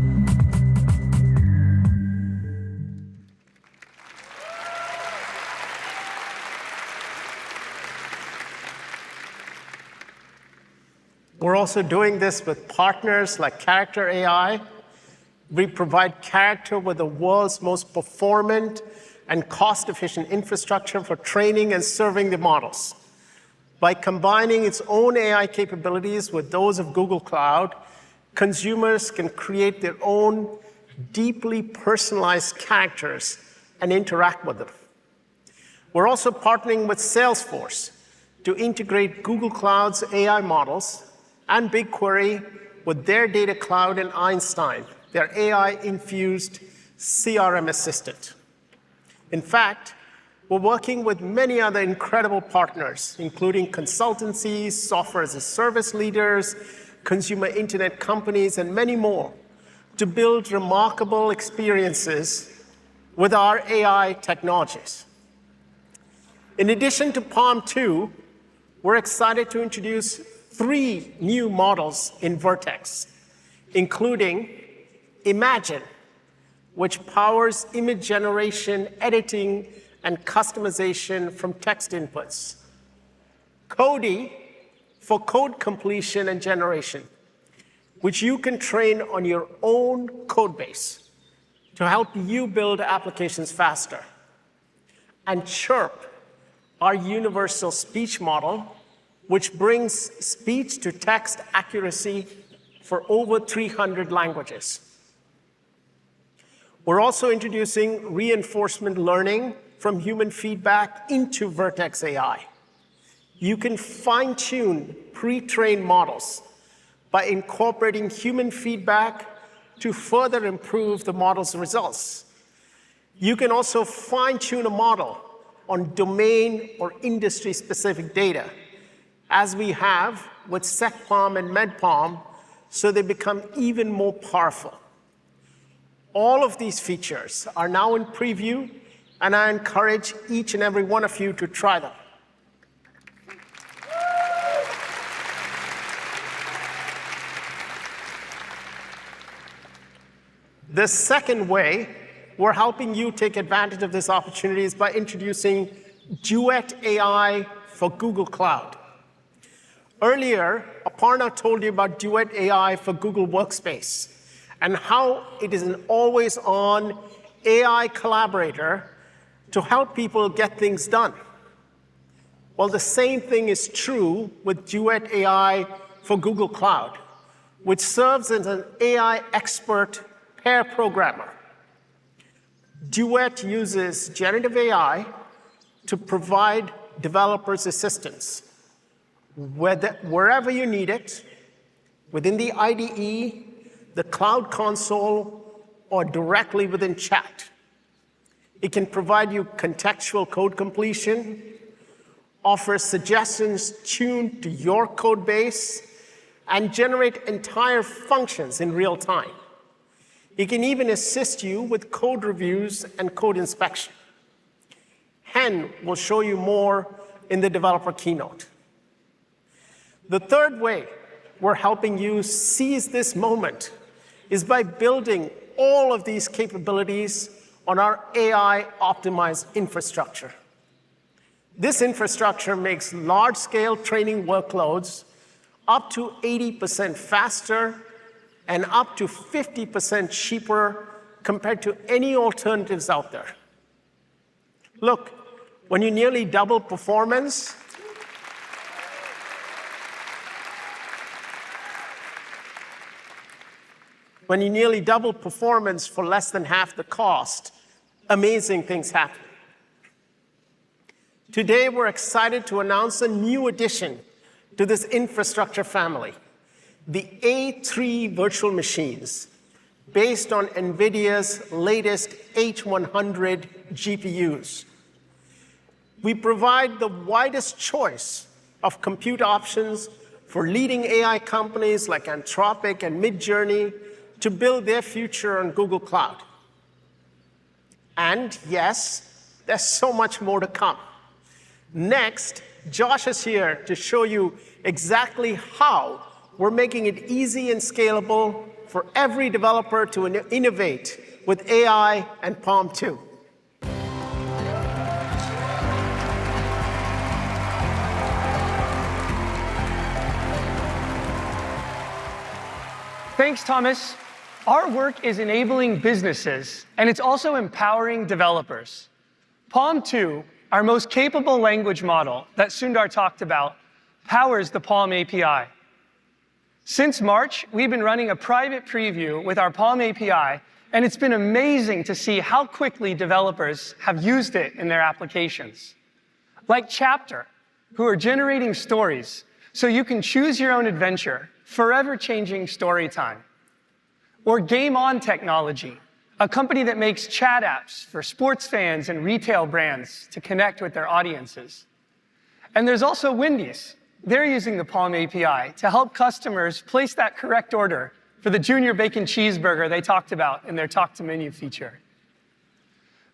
We're also doing this with partners like Character AI. We provide Character with the world's most performant and cost-efficient infrastructure for training and serving the models. By combining its own AI capabilities with those of Google Cloud, consumers can create their own deeply personalized characters and interact with them. We're also partnering with Salesforce to integrate Google Cloud's AI models and BigQuery with their Data Cloud and Einstein, their AI-infused CRM assistant. In fact, we're working with many other incredible partners, including consultancies, software as a service leaders, consumer internet companies, and many more, to build remarkable experiences with our AI technologies. In addition to Palm 2, we're excited to introduce 3 new models in Vertex, including Imagine, which powers image generation, editing, and customization from text inputs. Cody, for code completion and generation, which you can train on your own code base. to help you build applications faster. And Chirp, our universal speech model, which brings speech-to-text accuracy for over 300 languages. We're also introducing reinforcement learning from human feedback into Vertex AI. You can fine-tune pre-trained models by incorporating human feedback to further improve the model's results. You can also fine-tune a model on domain or industry-specific data, as we have with SecPalm and MedPalm, so they become even more powerful. All of these features are now in preview, and I encourage each and every one of you to try them. The second way we're helping you take advantage of this opportunity is by introducing Duet AI for Google Cloud. Earlier, Aparna told you about Duet AI for Google Workspace and how it is an always-on AI collaborator to help people get things done. Well, the same thing is true with Duet AI for Google Cloud, which serves as an AI expert pair programmer. Duet uses generative AI to provide developers assistance wherever you need it, within the IDE, the Cloud Console, or directly within chat. It can provide you contextual code completion, offer suggestions tuned to your code base, and generate entire functions in real time. It can even assist you with code reviews and code inspection. Hen will show you more in the developer keynote. The third way we're helping you seize this moment is by building all of these capabilities on our AI-optimized infrastructure. This infrastructure makes large-scale training workloads up to 80% faster and up to 50% cheaper compared to any alternatives out there. Look, when you nearly double performance, for less than half the cost, amazing things happen. Today, we're excited to announce a new addition to this infrastructure family, the A3 virtual machines, based on NVIDIA's latest H100 GPUs. We provide the widest choice of compute options for leading AI companies like Anthropic and Midjourney to build their future on Google Cloud. And yes, there's so much more to come. Next, Josh is here to show you exactly how we're making it easy and scalable for every developer to innovate with AI and Palm 2. Thanks, Thomas. Our work is enabling businesses, and it's also empowering developers. Palm 2, our most capable language model that Sundar talked about, powers the Palm API. Since March, we've been running a private preview with our Palm API, and it's been amazing to see how quickly developers have used it in their applications. Like Chapter, who are generating stories so you can choose your own adventure, forever changing story time. Or Game On Technology, a company that makes chat apps for sports fans and retail brands to connect with their audiences. And there's also Wendy's. They're using the Palm API to help customers place that correct order for the Junior Bacon Cheeseburger they talked about in their Talk to Menu feature.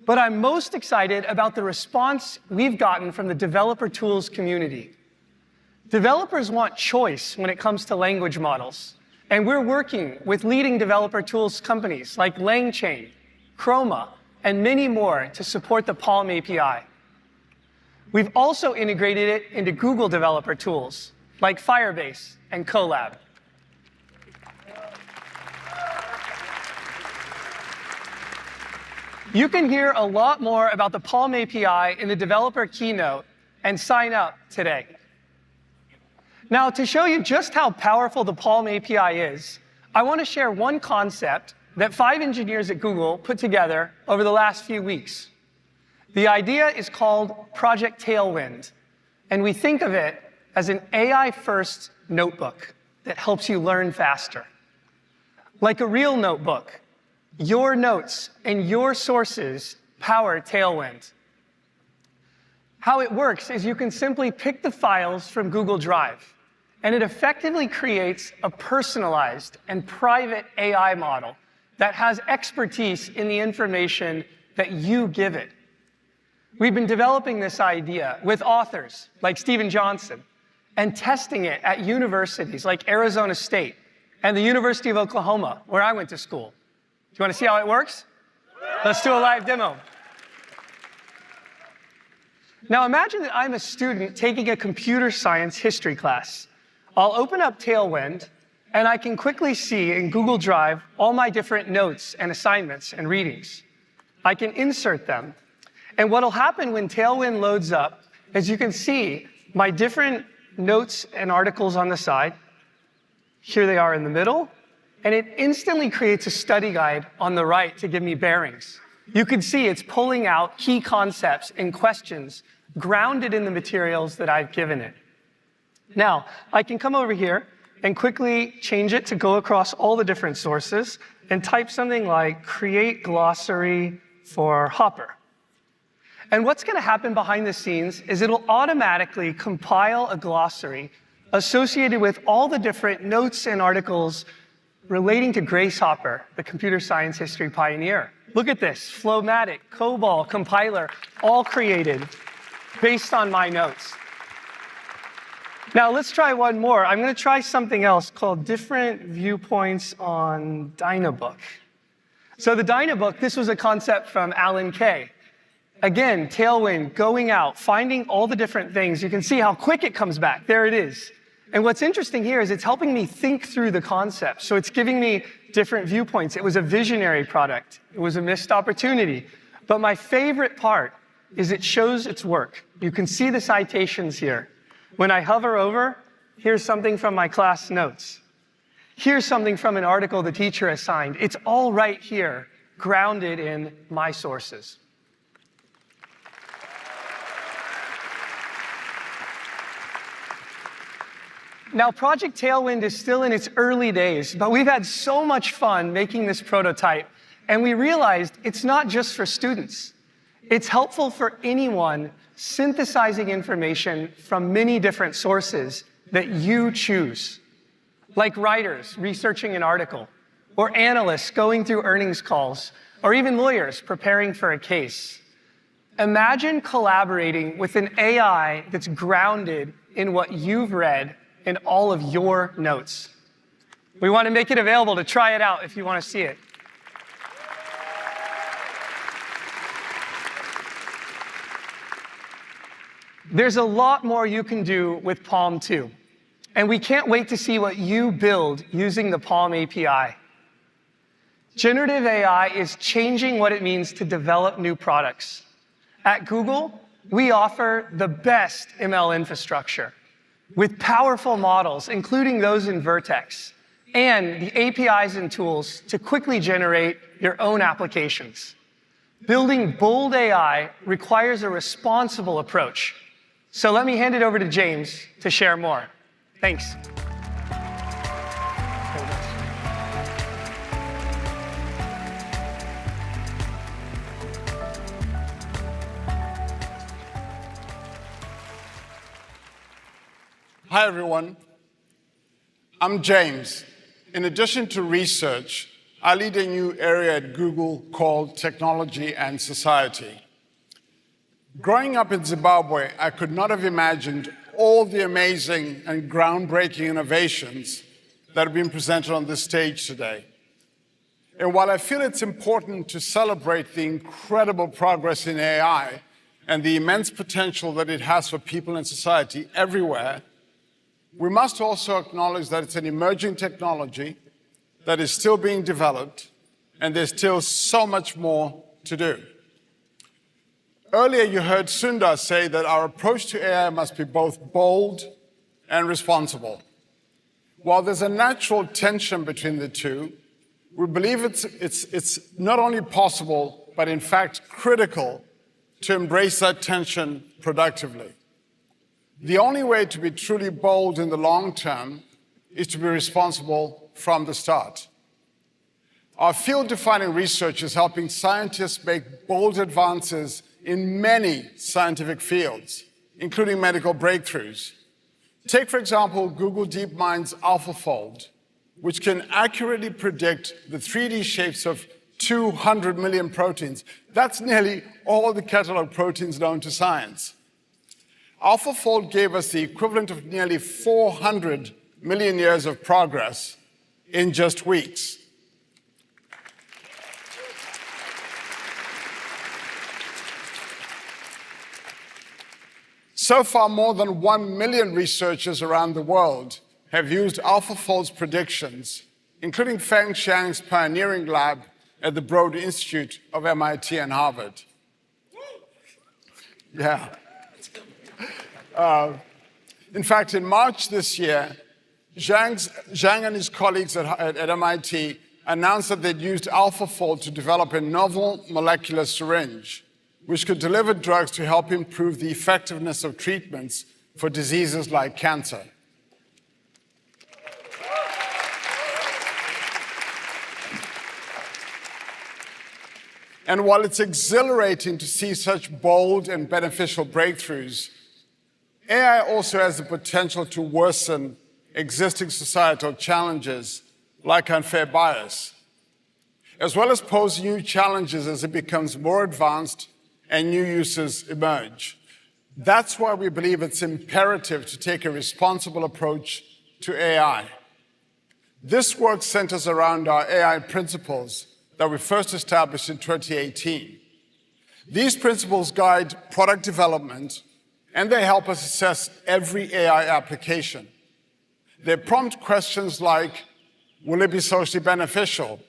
But I'm most excited about the response we've gotten from the developer tools community. Developers want choice when it comes to language models, and we're working with leading developer tools companies like LangChain, Chroma, and many more to support the Palm API. We've also integrated it into Google developer tools like Firebase and Colab. You can hear a lot more about the Palm API in the developer keynote and sign up today. Now, to show you just how powerful the Palm API is, I want to share one concept that 5 engineers at Google put together over the last few weeks. The idea is called Project Tailwind, and we think of it as an AI-first notebook that helps you learn faster. Like a real notebook, your notes and your sources power Tailwind. How it works is you can simply pick the files from Google Drive, and it effectively creates a personalized and private AI model that has expertise in the information that you give it. We've been developing this idea with authors like Stephen Johnson and testing it at universities like Arizona State and the University of Oklahoma, where I went to school. Do you want to see how it works? Let's do a live demo. Now imagine that I'm a student taking a computer science history class. I'll open up Tailwind, and I can quickly see in Google Drive all my different notes and assignments and readings. I can insert them. And what'll happen when Tailwind loads up is you can see my different notes and articles on the side. Here they are in the middle. And it instantly creates a study guide on the right to give me bearings. You can see it's pulling out key concepts and questions grounded in the materials that I've given it. Now, I can come over here and quickly change it to go across all the different sources and type something like create glossary for Hopper. And what's going to happen behind the scenes is it'll automatically compile a glossary associated with all the different notes and articles relating to Grace Hopper, the computer science history pioneer. Look at this, Flowmatic, COBOL, compiler, all created based on my notes. Now let's try one more. I'm going to try something else called different viewpoints on Dynabook. So the Dynabook, this was a concept from Alan Kay. Again, Tailwind, going out, finding all the different things. You can see how quick it comes back. There it is. And what's interesting here is it's helping me think through the concept. So it's giving me different viewpoints. It was a visionary product. It was a missed opportunity. But my favorite part is it shows its work. You can see the citations here. When I hover over, here's something from my class notes. Here's something from an article the teacher assigned. It's all right here, grounded in my sources. Now, Project Tailwind is still in its early days, but we've had so much fun making this prototype, and we realized it's not just for students. It's helpful for anyone synthesizing information from many different sources that you choose, like writers researching an article, or analysts going through earnings calls, or even lawyers preparing for a case. Imagine collaborating with an AI that's grounded in what you've read in all of your notes. We want to make it available to try it out if you want to see it. There's a lot more you can do with Palm 2, and we can't wait to see what you build using the Palm API. Generative AI is changing what it means to develop new products. At Google, we offer the best ML infrastructure with powerful models, including those in Vertex, and the APIs and tools to quickly generate your own applications. Building bold AI requires a responsible approach. So let me hand it over to James to share more. Thanks. Hi, everyone. I'm James. In addition to research, I lead a new area at Google called Technology and Society. Growing up in Zimbabwe, I could not have imagined all the amazing and groundbreaking innovations that have been presented on this stage today. And while I feel it's important to celebrate the incredible progress in AI and the immense potential that it has for people and society everywhere, we must also acknowledge that it's an emerging technology that is still being developed, and there's still so much more to do. Earlier, you heard Sundar say that our approach to AI must be both bold and responsible. While there's a natural tension between the two, we believe it's not only possible, but in fact critical to embrace that tension productively. The only way to be truly bold in the long term is to be responsible from the start. Our field-defining research is helping scientists make bold advances in many scientific fields, including medical breakthroughs. Take, for example, Google DeepMind's AlphaFold, which can accurately predict the 3D shapes of 200 million proteins. That's nearly all the catalog proteins known to science. AlphaFold gave us the equivalent of nearly 400 million years of progress in just weeks. So far, more than 1 million researchers around the world have used AlphaFold's predictions, including Feng Xiang's pioneering lab at the Broad Institute of MIT and Harvard. Yeah. In fact, in March this year, Zhang and his colleagues at MIT announced that they'd used AlphaFold to develop a novel molecular syringe, which could deliver drugs to help improve the effectiveness of treatments for diseases like cancer. And while it's exhilarating to see such bold and beneficial breakthroughs, AI also has the potential to worsen existing societal challenges like unfair bias, as well as pose new challenges as it becomes more advanced and new uses emerge. That's why we believe it's imperative to take a responsible approach to AI. This work centers around our AI principles that we first established in 2018. These principles guide product development, and they help us assess every AI application. They prompt questions like, will it be socially beneficial?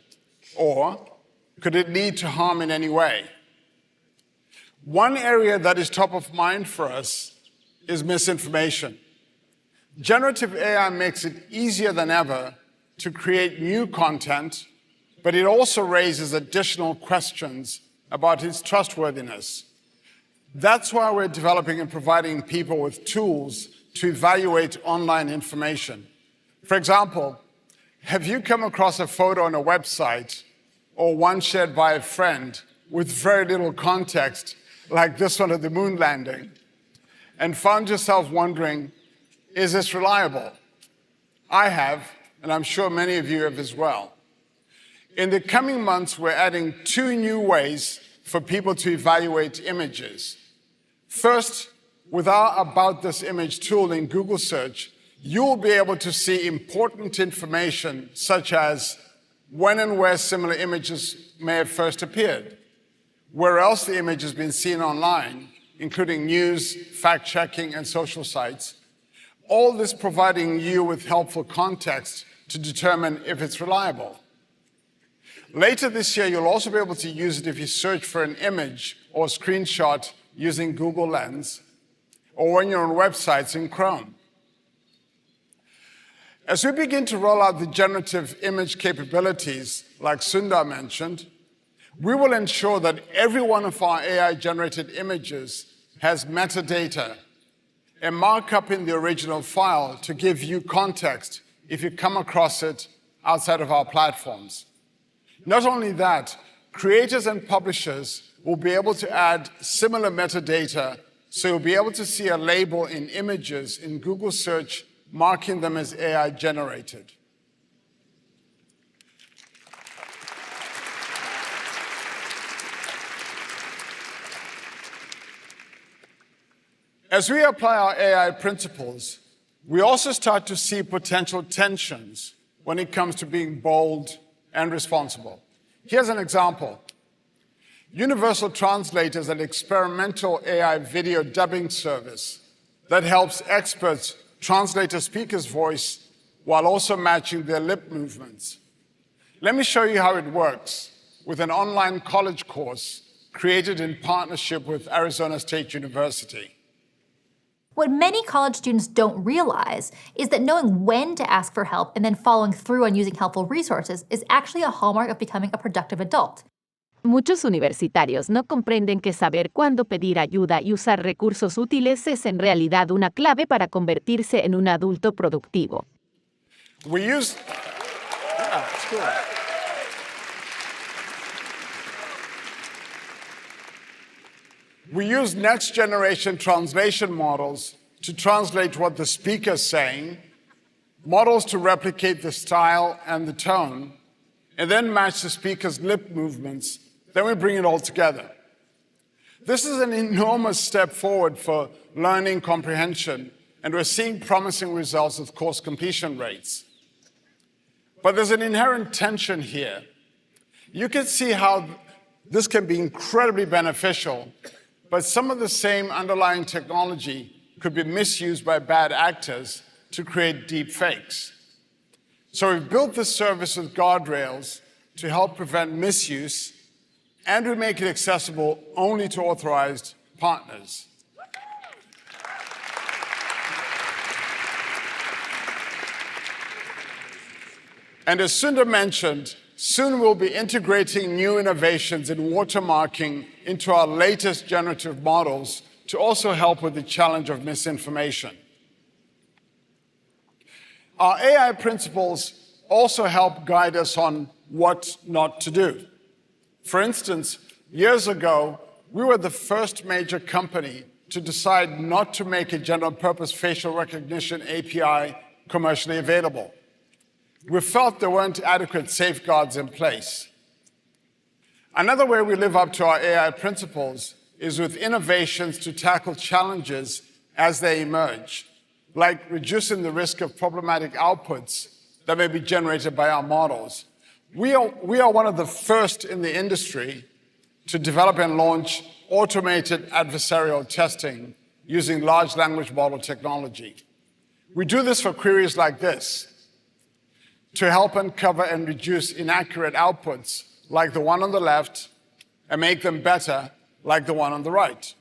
Or could it lead to harm in any way? One area that is top of mind for us is misinformation. Generative AI makes it easier than ever to create new content, but it also raises additional questions about its trustworthiness. That's why we're developing and providing people with tools to evaluate online information. For example, have you come across a photo on a website or one shared by a friend with very little context, like this one of the moon landing, and found yourself wondering, is this reliable? I have, and I'm sure many of you have as well. In the coming months, we're adding 2 new ways for people to evaluate images. First, with our About This Image tool in Google Search, you'll be able to see important information such as when and where similar images may have first appeared, where else the image has been seen online, including news, fact-checking, and social sites. All this providing you with helpful context to determine if it's reliable. Later this year, you'll also be able to use it if you search for an image or screenshot using Google Lens, or when you're on websites in Chrome. As we begin to roll out the generative image capabilities, like Sundar mentioned, we will ensure that every one of our AI-generated images has metadata, a markup in the original file to give you context if you come across it outside of our platforms. Not only that, creators and publishers will be able to add similar metadata, so you'll be able to see a label in images in Google Search marking them as AI-generated. As we apply our AI principles, we also start to see potential tensions when it comes to being bold and responsible. Here's an example. Universal Translate is an experimental AI video dubbing service that helps experts translate a speaker's voice while also matching their lip movements. Let me show you how it works with an online college course created in partnership with Arizona State University. What many college students don't realize is that knowing when to ask for help and then following through on using helpful resources is actually a hallmark of becoming a productive adult. Muchos universitarios no comprenden que saber cuándo pedir ayuda y usar recursos útiles es en realidad una clave para convertirse en un adulto productivo. We use next generation translation models to translate what the speaker's saying, models to replicate the style and the tone, and then match the speaker's lip movements. Then we bring it all together. This is an enormous step forward for learning comprehension, and we're seeing promising results with course completion rates. But there's an inherent tension here. You can see how this can be incredibly beneficial, but some of the same underlying technology could be misused by bad actors to create deep fakes. So we've built this service with guardrails to help prevent misuse, and we make it accessible only to authorized partners. And as Sundar mentioned, soon we'll be integrating new innovations in watermarking into our latest generative models to also help with the challenge of misinformation. Our AI principles also help guide us on what not to do. For instance, years ago, we were the first major company to decide not to make a general-purpose facial recognition API commercially available. We felt there weren't adequate safeguards in place. Another way we live up to our AI principles is with innovations to tackle challenges as they emerge, like reducing the risk of problematic outputs that may be generated by our models. We are one of the first in the industry to develop and launch automated adversarial testing using large language model technology. We do this for queries like this, to help uncover and reduce inaccurate outputs like the one on the left and make them better like the one on the right.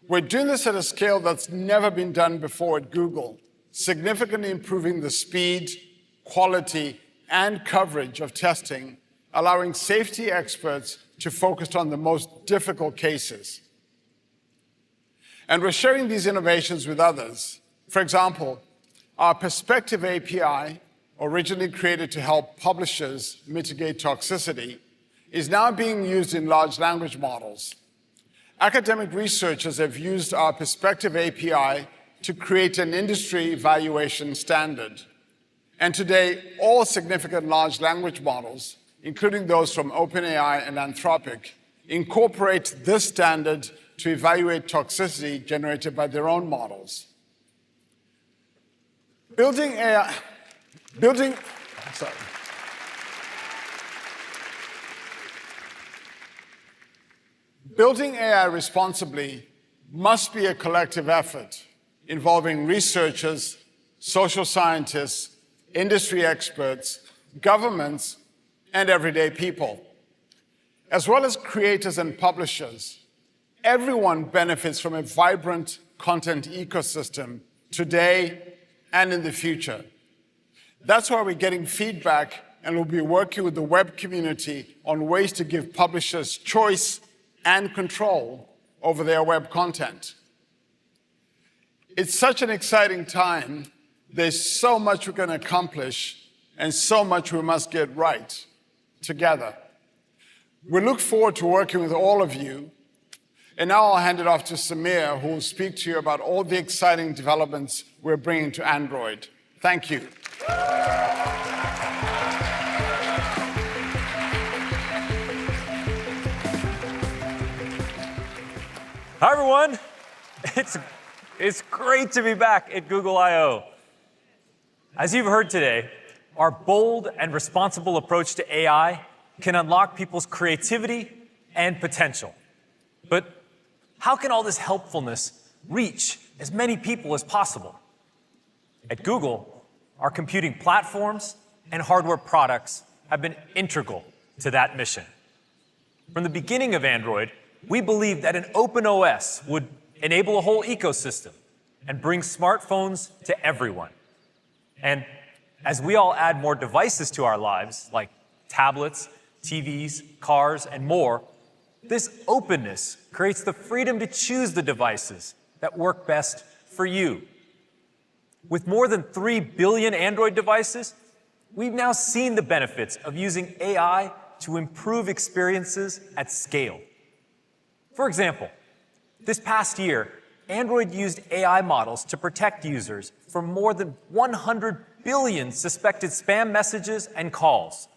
We're doing this at a scale that's never been done before at Google, significantly improving the speed, quality, and coverage of testing, allowing safety experts to focus on the most difficult cases. And we're sharing these innovations with others. For example, our Perspective API, originally created to help publishers mitigate toxicity, is now being used in large language models. Academic researchers have used our Perspective API to create an industry evaluation standard. And today, all significant large language models, including those from OpenAI and Anthropic, incorporate this standard to evaluate toxicity generated by their own models. Building AI responsibly must be a collective effort involving researchers, social scientists, industry experts, governments, and everyday people. As well as creators and publishers, everyone benefits from a vibrant content ecosystem today and in the future. That's why we're getting feedback and we'll be working with the web community on ways to give publishers choice and control over their web content. It's such an exciting time. There's so much we're going to accomplish and so much we must get right together. We look forward to working with all of you. And now I'll hand it off to Samir, who will speak to you about all the exciting developments we're bringing to Android. Thank you. Hi, everyone. It's great to be back at Google I/O. As you've heard today, our bold and responsible approach to AI can unlock people's creativity and potential. But how can all this helpfulness reach as many people as possible? At Google, our computing platforms and hardware products have been integral to that mission. From the beginning of Android, we believed that an open OS would enable a whole ecosystem and bring smartphones to everyone. And as we all add more devices to our lives, like tablets, TVs, cars, and more, this openness creates the freedom to choose the devices that work best for you. With more than 3 billion Android devices, we've now seen the benefits of using AI to improve experiences at scale. For example, this past year, Android used AI models to protect users from more than 100 billion suspected spam messages and calls.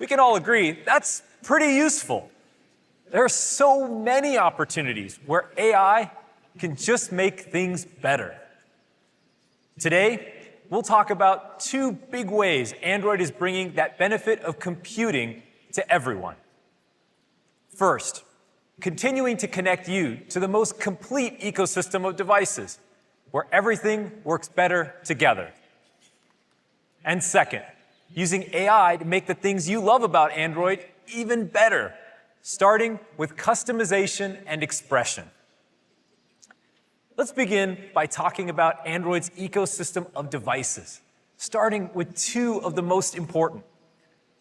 We can all agree that's pretty useful. There are so many opportunities where AI can just make things better. Today, we'll talk about 2 big ways Android is bringing that benefit of computing to everyone. First, continuing to connect you to the most complete ecosystem of devices, where everything works better together. And second, using AI to make the things you love about Android even better, starting with customization and expression. Let's begin by talking about Android's ecosystem of devices, starting with 2 of the most important,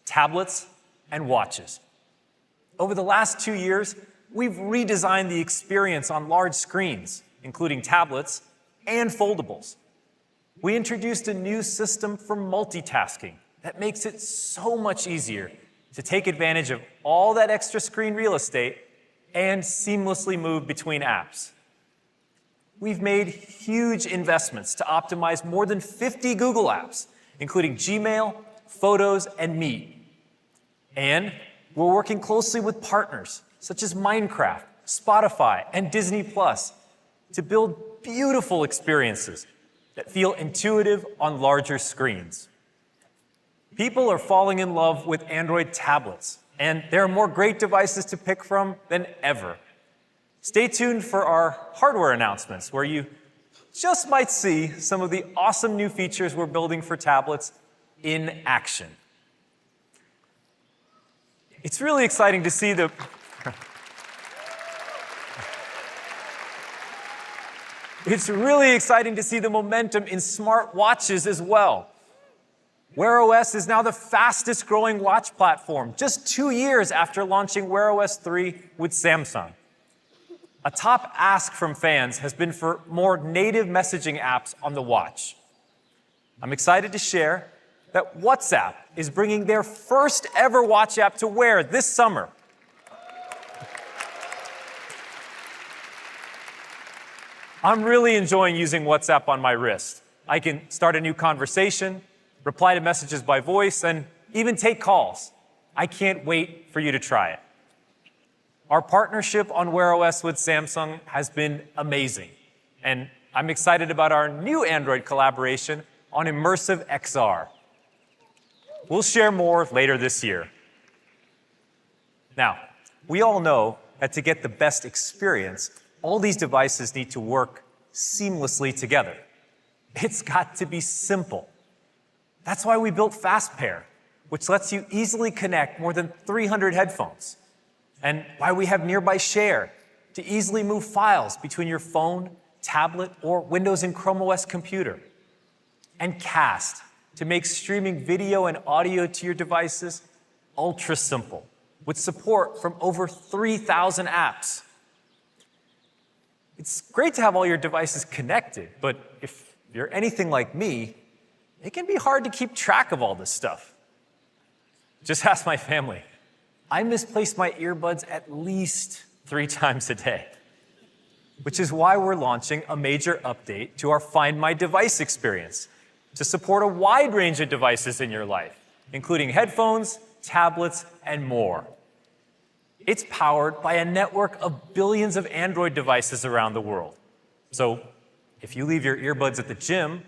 tablets and watches. Over the last 2 years, we've redesigned the experience on large screens, including tablets and foldables. We introduced a new system for multitasking that makes it so much easier to take advantage of all that extra screen real estate and seamlessly move between apps. We've made huge investments to optimize more than 50 Google apps, including Gmail, Photos, and Meet. And we're working closely with partners such as Minecraft, Spotify, and Disney Plus to build beautiful experiences that feel intuitive on larger screens. People are falling in love with Android tablets, and there are more great devices to pick from than ever. Stay tuned for our hardware announcements, where you just might see some of the awesome new features we're building for tablets in action. It's really exciting to see the momentum in smart watches as well. Wear OS is now the fastest growing watch platform, just 2 years after launching Wear OS 3 with Samsung. A top ask from fans has been for more native messaging apps on the watch. I'm excited to share that WhatsApp is bringing their first ever watch app to Wear this summer. I'm really enjoying using WhatsApp on my wrist. I can start a new conversation, reply to messages by voice, and even take calls. I can't wait for you to try it. Our partnership on Wear OS with Samsung has been amazing, and I'm excited about our new Android collaboration on Immersive XR. We'll share more later this year. Now, we all know that to get the best experience, all these devices need to work seamlessly together. It's got to be simple. That's why we built FastPair, which lets you easily connect more than 300 headphones, and why we have Nearby Share to easily move files between your phone, tablet, or Windows and Chrome OS computer, and Cast to make streaming video and audio to your devices ultra simple, with support from over 3,000 apps. It's great to have all your devices connected, but if you're anything like me, it can be hard to keep track of all this stuff. Just ask my family. I misplace my earbuds at least 3 times a day, which is why we're launching a major update to our Find My Device experience to support a wide range of devices in your life, including headphones, tablets, and more. It's powered by a network of billions of Android devices around the world. So if you leave your earbuds at the gym,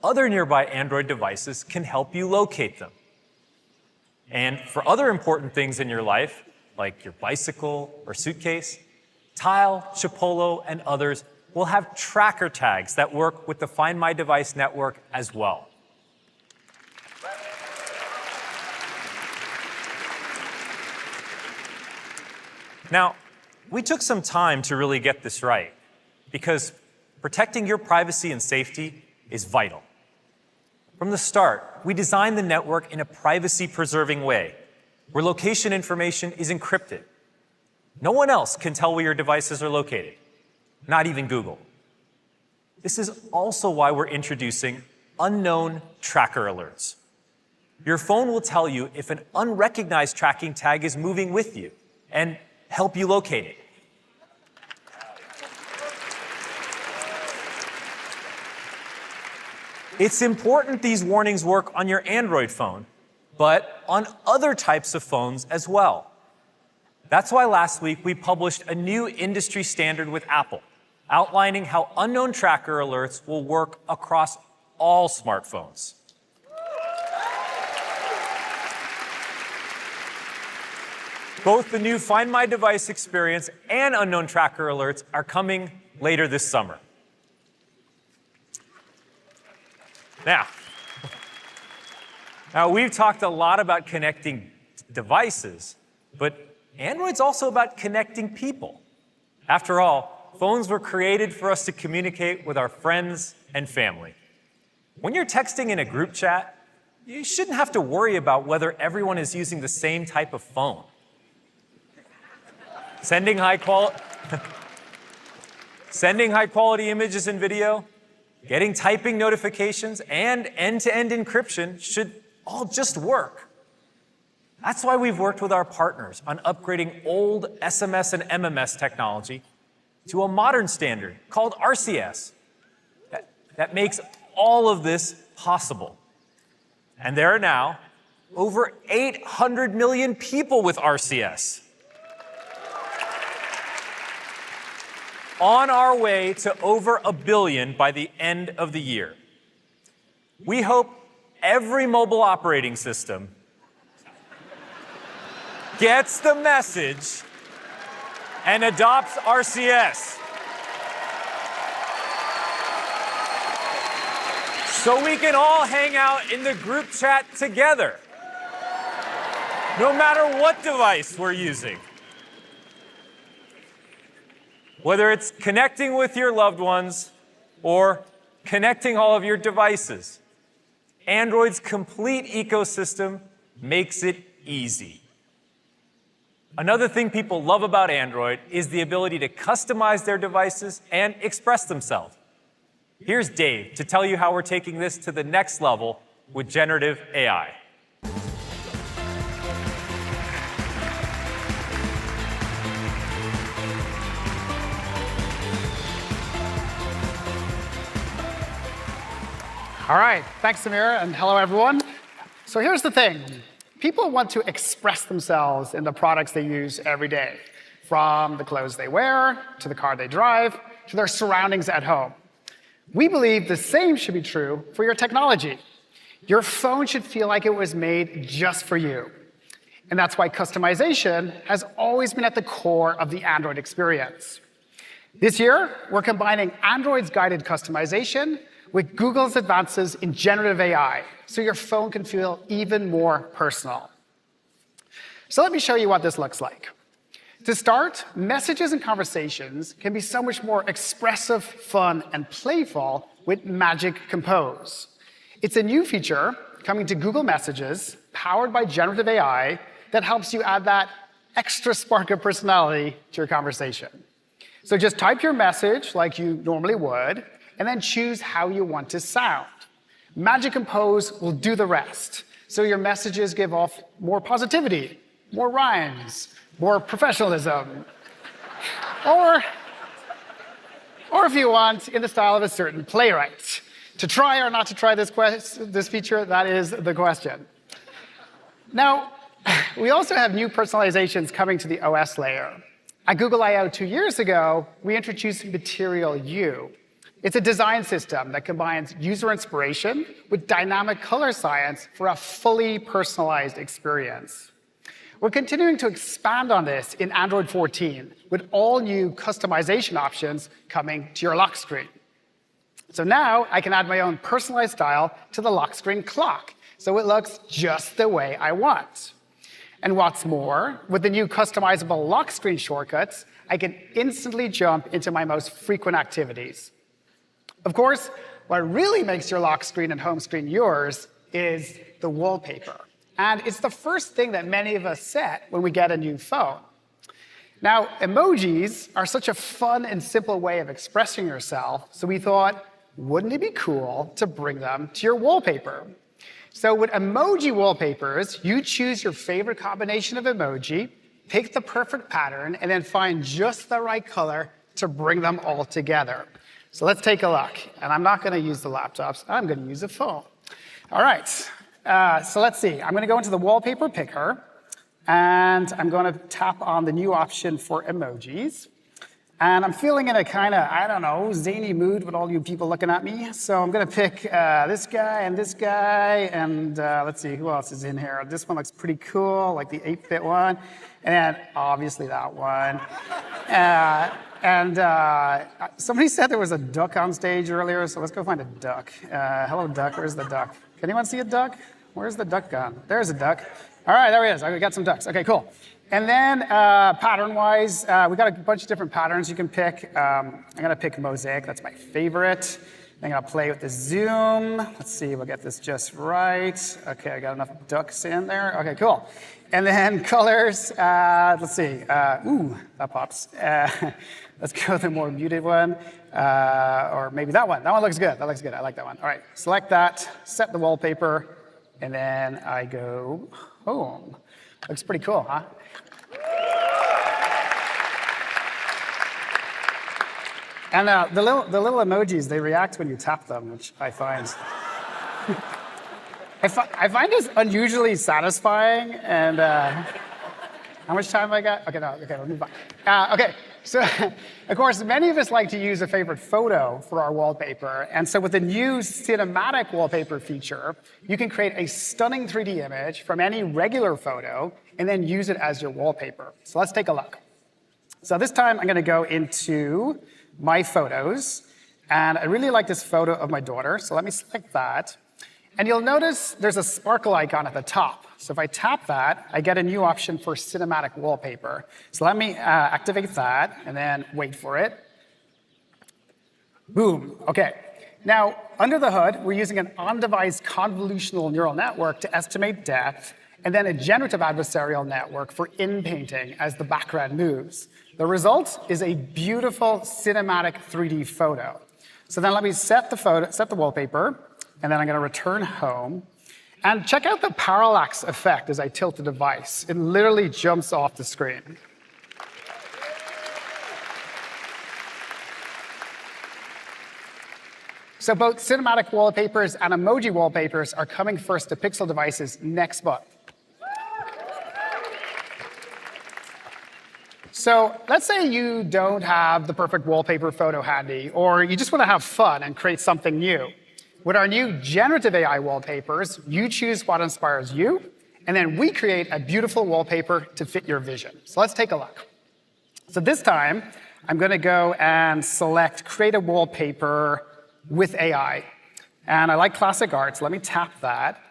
other nearby Android devices can help you locate them. And for other important things in your life, like your bicycle or suitcase, Tile, Chipolo, and others will have tracker tags that work with the Find My Device network as well. Now, we took some time to really get this right, because protecting your privacy and safety is vital. From the start, we designed the network in a privacy-preserving way, where location information is encrypted. No one else can tell where your devices are located, not even Google. This is also why we're introducing unknown tracker alerts. Your phone will tell you if an unrecognized tracking tag is moving with you and help you locate it. It's important these warnings work on your Android phone, but on other types of phones as well. That's why last week we published a new industry standard with Apple, outlining how unknown tracker alerts will work across all smartphones. Both the new Find My Device experience and unknown tracker alerts are coming later this summer. Now, we've talked a lot about connecting devices, but Android's also about connecting people. After all, phones were created for us to communicate with our friends and family. When you're texting in a group chat, you shouldn't have to worry about whether everyone is using the same type of phone. Sending high-quality images and video, getting typing notifications, and end-to-end encryption should all just work. That's why we've worked with our partners on upgrading old SMS and MMS technology to a modern standard called RCS that makes all of this possible. And there are now over 800 million people with RCS. On our way to over 1 billion by the end of the year. We hope every mobile operating system gets the message and adopts RCS. So we can all hang out in the group chat together, no matter what device we're using. Whether it's connecting with your loved ones or connecting all of your devices, Android's complete ecosystem makes it easy. Another thing people love about Android is the ability to customize their devices and express themselves. Here's Dave to tell you how we're taking this to the next level with generative AI. All right, thanks, Samira, and hello, everyone. So here's the thing. People want to express themselves in the products they use every day, from the clothes they wear, to the car they drive, to their surroundings at home. We believe the same should be true for your technology. Your phone should feel like it was made just for you. And that's why customization has always been at the core of the Android experience. This year, we're combining Android's guided customization with Google's advances in generative AI, so your phone can feel even more personal. So let me show you what this looks like. To start, messages and conversations can be so much more expressive, fun, and playful with Magic Compose. It's a new feature coming to Google Messages, powered by generative AI, that helps you add that extra spark of personality to your conversation. So just type your message like you normally would, and then choose how you want to sound. Magic Compose will do the rest, so your messages give off more positivity, more rhymes, more professionalism, or if you want, in the style of a certain playwright. To try or not to try this feature, that is the question. Now, we also have new personalizations coming to the OS layer. At Google I/O 2 years ago, we introduced Material You. It's a design system that combines user inspiration with dynamic color science for a fully personalized experience. We're continuing to expand on this in Android 14, with all new customization options coming to your lock screen. So now I can add my own personalized style to the lock screen clock, so it looks just the way I want. And what's more, with the new customizable lock screen shortcuts, I can instantly jump into my most frequent activities. Of course, what really makes your lock screen and home screen yours is the wallpaper. And it's the first thing that many of us set when we get a new phone. Now, emojis are such a fun and simple way of expressing yourself, so we thought, wouldn't it be cool to bring them to your wallpaper? So with emoji wallpapers, you choose your favorite combination of emoji, pick the perfect pattern, and then find just the right color to bring them all together. So let's take a look. And I'm not going to use the laptops. I'm going to use a phone. All right. So let's see. I'm going to go into the wallpaper picker, and I'm going to tap on the new option for emojis. And I'm feeling in a kind of, I don't know, zany mood with all you people looking at me. So I'm going to pick this guy, and let's see, who else is in here? This one looks pretty cool, like the 8-bit one. And obviously that one. Somebody said there was a duck on stage earlier, so let's go find a duck. Hello, duck. Where's the duck? Can anyone see a duck? Where's the duck gone? There's a duck. All right, there he is. We got some ducks. OK, cool. And then pattern-wise, we got a bunch of different patterns you can pick. I'm going to pick mosaic. That's my favorite. I'm going to play with the zoom. Let's see, we'll get this just right. OK, I got enough ducks in there. OK, cool. And then colors, let's see. Ooh, that pops. Let's go with a more muted one. Or maybe that one. That one looks good. That looks good. I like that one. All right, select that, set the wallpaper, and then I go home. Looks pretty cool, huh? And the little emojis, they react when you tap them, which I find I find this unusually satisfying. And how much time have I got? OK, no, OK, we'll move on. OK, so of course, many of us like to use a favorite photo for our wallpaper. And so with the new cinematic wallpaper feature, you can create a stunning 3D image from any regular photo and then use it as your wallpaper. So let's take a look. So this time, I'm going to go into my photos. And I really like this photo of my daughter. So let me select that. And you'll notice there's a sparkle icon at the top. So if I tap that, I get a new option for cinematic wallpaper. So let me activate that and then wait for it. Boom. OK. Now, under the hood, we're using an on-device convolutional neural network to estimate depth, and then a generative adversarial network for in-painting as the background moves. The result is a beautiful cinematic 3D photo. So then let me set the wallpaper, and then I'm going to return home. And check out the parallax effect as I tilt the device. It literally jumps off the screen. So both cinematic wallpapers and emoji wallpapers are coming first to Pixel devices next month. So let's say you don't have the perfect wallpaper photo handy, or you just want to have fun and create something new. With our new generative AI wallpapers, you choose what inspires you, and then we create a beautiful wallpaper to fit your vision. So let's take a look. So this time, I'm going to go and select Create a Wallpaper with AI. And I like classic art, so let me tap that.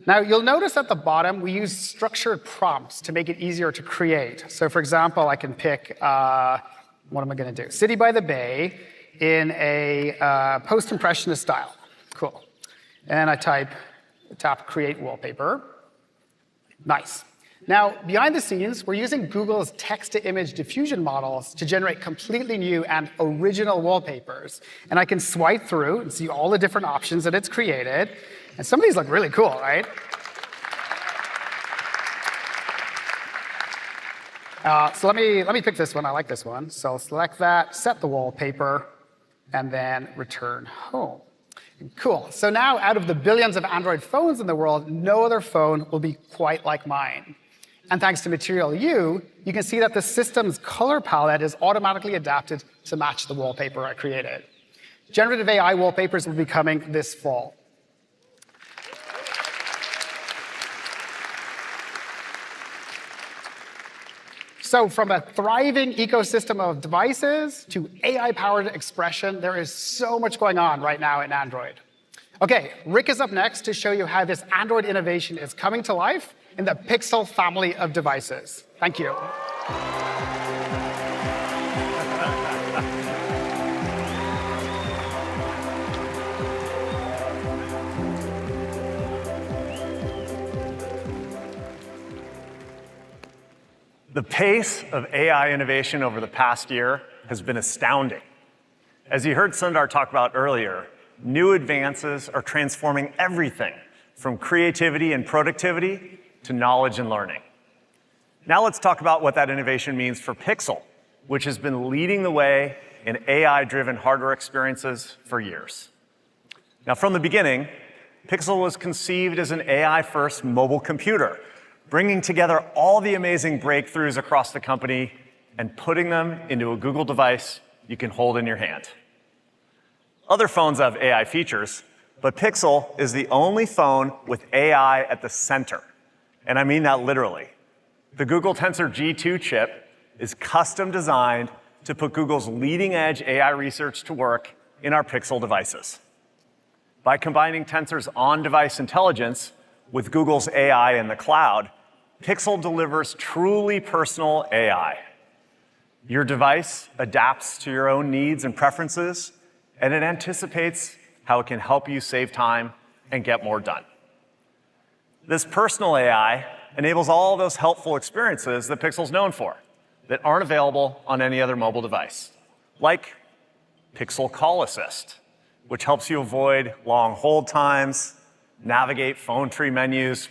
Now, you'll notice at the bottom, we use structured prompts to make it easier to create. So for example, I can pick, what am I going to do? City by the Bay in a post-impressionist style. Cool. And I tap Create Wallpaper. Nice. Now, behind the scenes, we're using Google's text-to-image diffusion models to generate completely new and original wallpapers. And I can swipe through and see all the different options that it's created. And some of these look really cool, right? So let me pick this one. I like this one. So I'll select that, set the wallpaper, and then return home. Cool. So now, out of the billions of Android phones in the world, no other phone will be quite like mine. And thanks to Material U, you can see that the system's color palette is automatically adapted to match the wallpaper I created. Generative AI wallpapers will be coming this fall. So from a thriving ecosystem of devices to AI-powered expression, there is so much going on right now in Android. OK, Rick is up next to show you how this Android innovation is coming to life in the Pixel family of devices. Thank you. The pace of AI innovation over the past year has been astounding. As you heard Sundar talk about earlier, new advances are transforming everything from creativity and productivity to knowledge and learning. Now let's talk about what that innovation means for Pixel, which has been leading the way in AI-driven hardware experiences for years. Now, from the beginning, Pixel was conceived as an AI-first mobile computer, bringing together all the amazing breakthroughs across the company and putting them into a Google device you can hold in your hand. Other phones have AI features, but Pixel is the only phone with AI at the center. And I mean that literally. The Google Tensor G2 chip is custom designed to put Google's leading-edge AI research to work in our Pixel devices. By combining Tensor's on-device intelligence with Google's AI in the cloud, Pixel delivers truly personal AI. Your device adapts to your own needs and preferences, and it anticipates how it can help you save time and get more done. This personal AI enables all those helpful experiences that Pixel's known for that aren't available on any other mobile device, like Pixel Call Assist, which helps you avoid long hold times, navigate phone tree menus,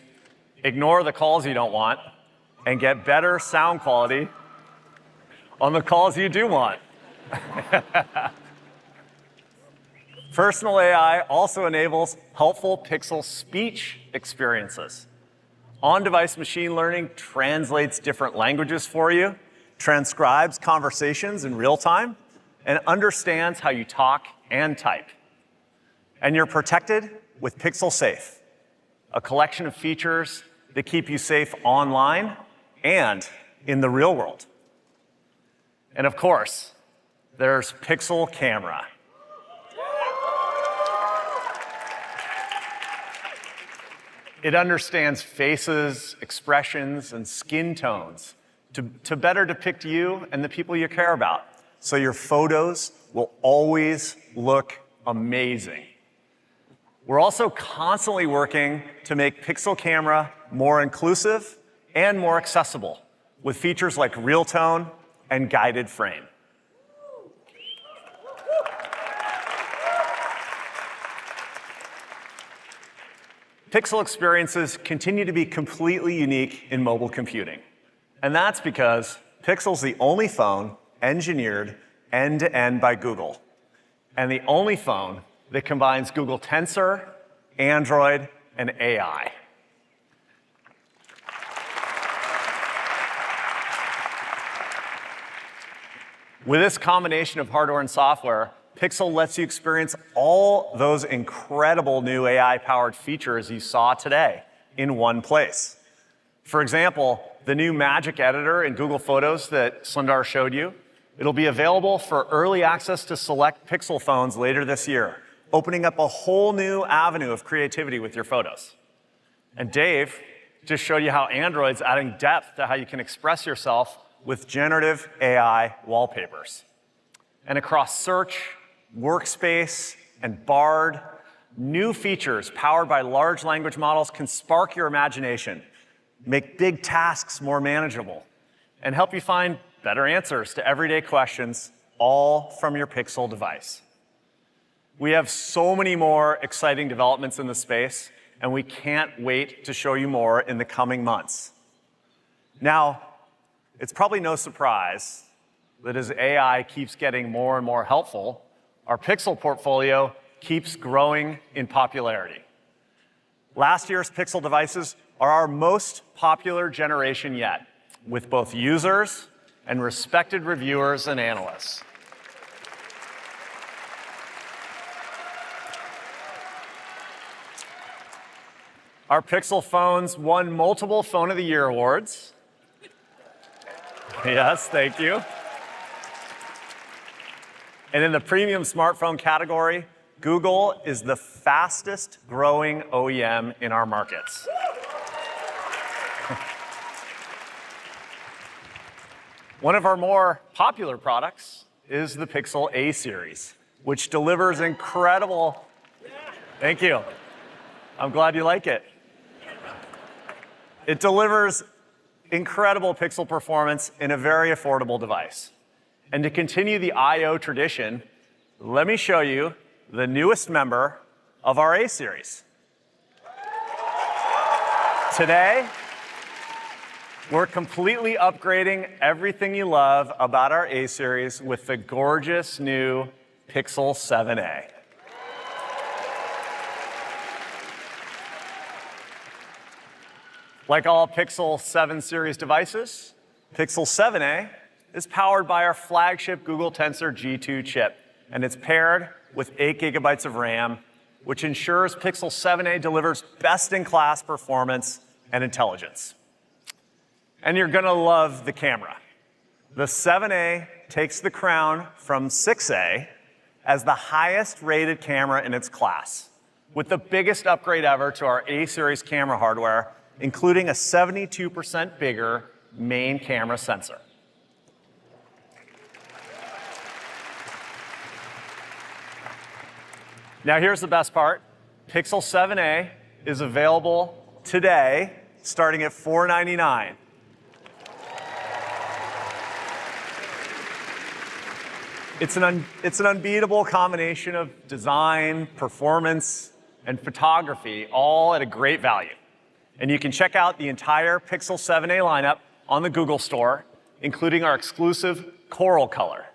ignore the calls you don't want, and get better sound quality on the calls you do want. Personal AI also enables helpful Pixel speech experiences. On-device machine learning translates different languages for you, transcribes conversations in real time, and understands how you talk and type. And you're protected with Pixel Safe, a collection of features that keep you safe online and in the real world. And of course, there's Pixel Camera. It understands faces, expressions, and skin tones to better depict you and the people you care about, so your photos will always look amazing. We're also constantly working to make Pixel Camera more inclusive and more accessible with features like Real Tone and Guided Frame. Pixel experiences continue to be completely unique in mobile computing. And that's because Pixel's the only phone engineered end-to-end by Google, and the only phone that combines Google Tensor, Android, and AI. With this combination of hardware and software, Pixel lets you experience all those incredible new AI-powered features you saw today in one place. For example, the new Magic Editor in Google Photos that Sundar showed you, it'll be available for early access to select Pixel phones later this year, opening up a whole new avenue of creativity with your photos. And Dave just showed you how Android's adding depth to how you can express yourself with generative AI wallpapers. And across Search, Workspace, and Bard, new features powered by large language models can spark your imagination, make big tasks more manageable, and help you find better answers to everyday questions, all from your Pixel device. We have so many more exciting developments in the space, and we can't wait to show you more in the coming months. Now, it's probably no surprise that as AI keeps getting more and more helpful, our Pixel portfolio keeps growing in popularity. Last year's Pixel devices are our most popular generation yet, with both users and respected reviewers and analysts. Our Pixel phones won multiple Phone of the Year awards. Yes, thank you. And in the premium smartphone category, Google is the fastest growing OEM in our markets. One of our more popular products is the Pixel A series, which delivers incredible. Thank you. I'm glad you like it. It delivers incredible pixel performance in a very affordable device. And to continue the I/O tradition, let me show you the newest member of our A series. Today, we're completely upgrading everything you love about our A series with the gorgeous new Pixel 7a. Like all Pixel 7 series devices, Pixel 7a is powered by our flagship Google Tensor G2 chip, and it's paired with 8 GB of RAM, which ensures Pixel 7a delivers best-in-class performance and intelligence. And you're gonna love the camera. The 7a takes the crown from 6a as the highest rated camera in its class, with the biggest upgrade ever to our A series camera hardware, including a 72% bigger main camera sensor. Now here's the best part. Pixel 7a is available today, starting at $499. It's an unbeatable combination of design, performance, and photography, all at a great value. And you can check out the entire Pixel 7a lineup on the Google Store, including our exclusive coral color.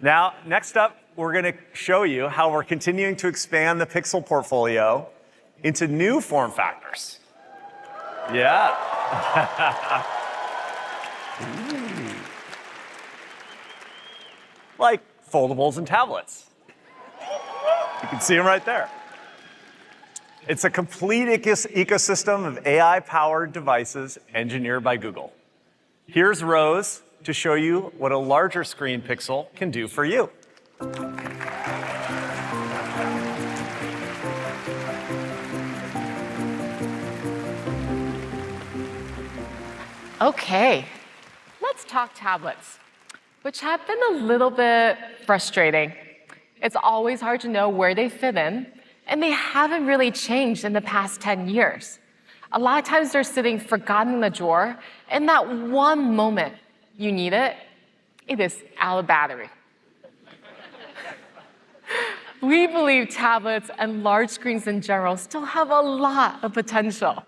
Now, next up, we're going to show you how we're continuing to expand the Pixel portfolio into new form factors. Yeah. Like foldables and tablets. You can see them right there. It's a complete ecosystem of AI-powered devices engineered by Google. Here's Rose to show you what a larger screen Pixel can do for you. Okay, let's talk tablets, which have been a little bit frustrating. It's always hard to know where they fit in, and they haven't really changed in the past 10 years. A lot of times they're sitting forgotten in the drawer, and that one moment you need it, it is out of battery. We believe tablets and large screens in general still have a lot of potential.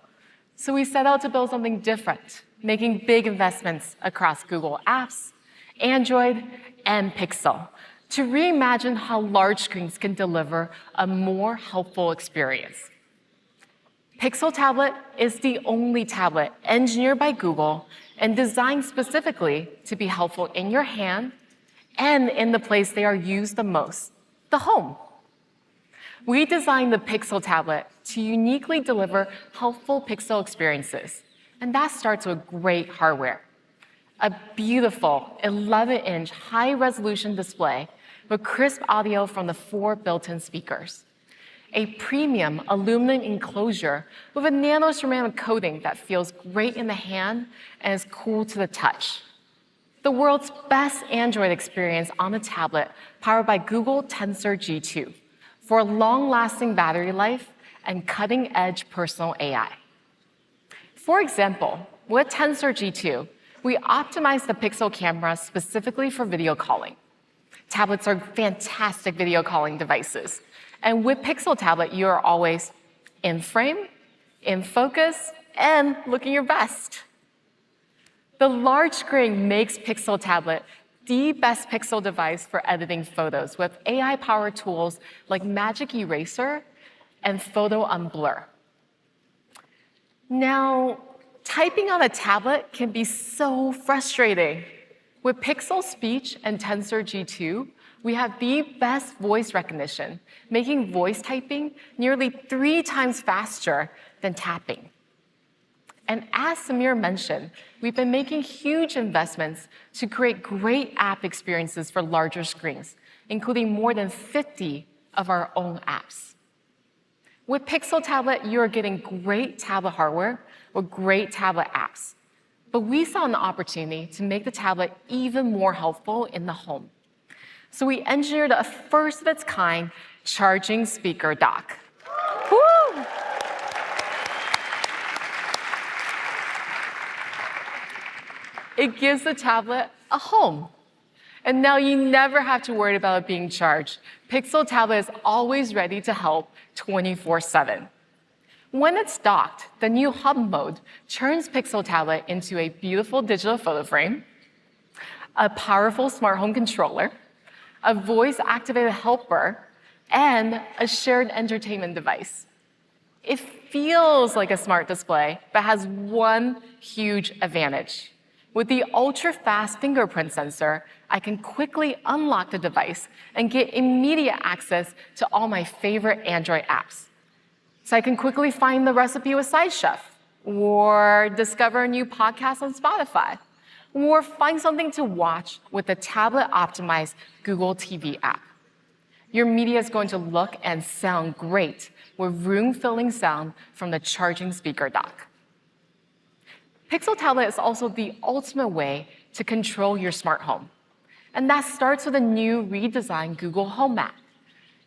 So we set out to build something different, making big investments across Google Apps, Android, and Pixel to reimagine how large screens can deliver a more helpful experience. Pixel Tablet is the only tablet engineered by Google and designed specifically to be helpful in your hand and in the place they are used the most, the home. We designed the Pixel Tablet to uniquely deliver helpful Pixel experiences, and that starts with great hardware. A beautiful 11-inch high-resolution display with crisp audio from the 4 built-in speakers. A premium aluminum enclosure with a nano-ceramic coating that feels great in the hand and is cool to the touch. The world's best Android experience on a tablet powered by Google Tensor G2 for long-lasting battery life and cutting-edge personal AI. For example, with Tensor G2, we optimized the Pixel camera specifically for video calling. Tablets are fantastic video calling devices. And with Pixel Tablet, you are always in frame, in focus, and looking your best. The large screen makes Pixel Tablet the best Pixel device for editing photos with AI-powered tools like Magic Eraser and Photo Unblur. Now, typing on a tablet can be so frustrating. With Pixel Speech and Tensor G2, we have the best voice recognition, making voice typing nearly 3 times faster than tapping. And as Samir mentioned, we've been making huge investments to create great app experiences for larger screens, including more than 50 of our own apps. With Pixel Tablet, you are getting great tablet hardware with great tablet apps. but we saw an opportunity to make the tablet even more helpful in the home. So we engineered a first-of-its-kind charging speaker dock. Woo! It gives the tablet a home. And now you never have to worry about it being charged. Pixel Tablet is always ready to help 24/7. When it's docked, the new hub mode turns Pixel Tablet into a beautiful digital photo frame, a powerful smart home controller, a voice-activated helper, and a shared entertainment device. It feels like a smart display, but has one huge advantage. With the ultra-fast fingerprint sensor, I can quickly unlock the device and get immediate access to all my favorite Android apps. So I can quickly find the recipe with SciChef, or discover a new podcast on Spotify, or find something to watch with the tablet-optimized Google TV app. Your media is going to look and sound great with room-filling sound from the charging speaker dock. Pixel Tablet is also the ultimate way to control your smart home. And that starts with a new redesigned Google Home app.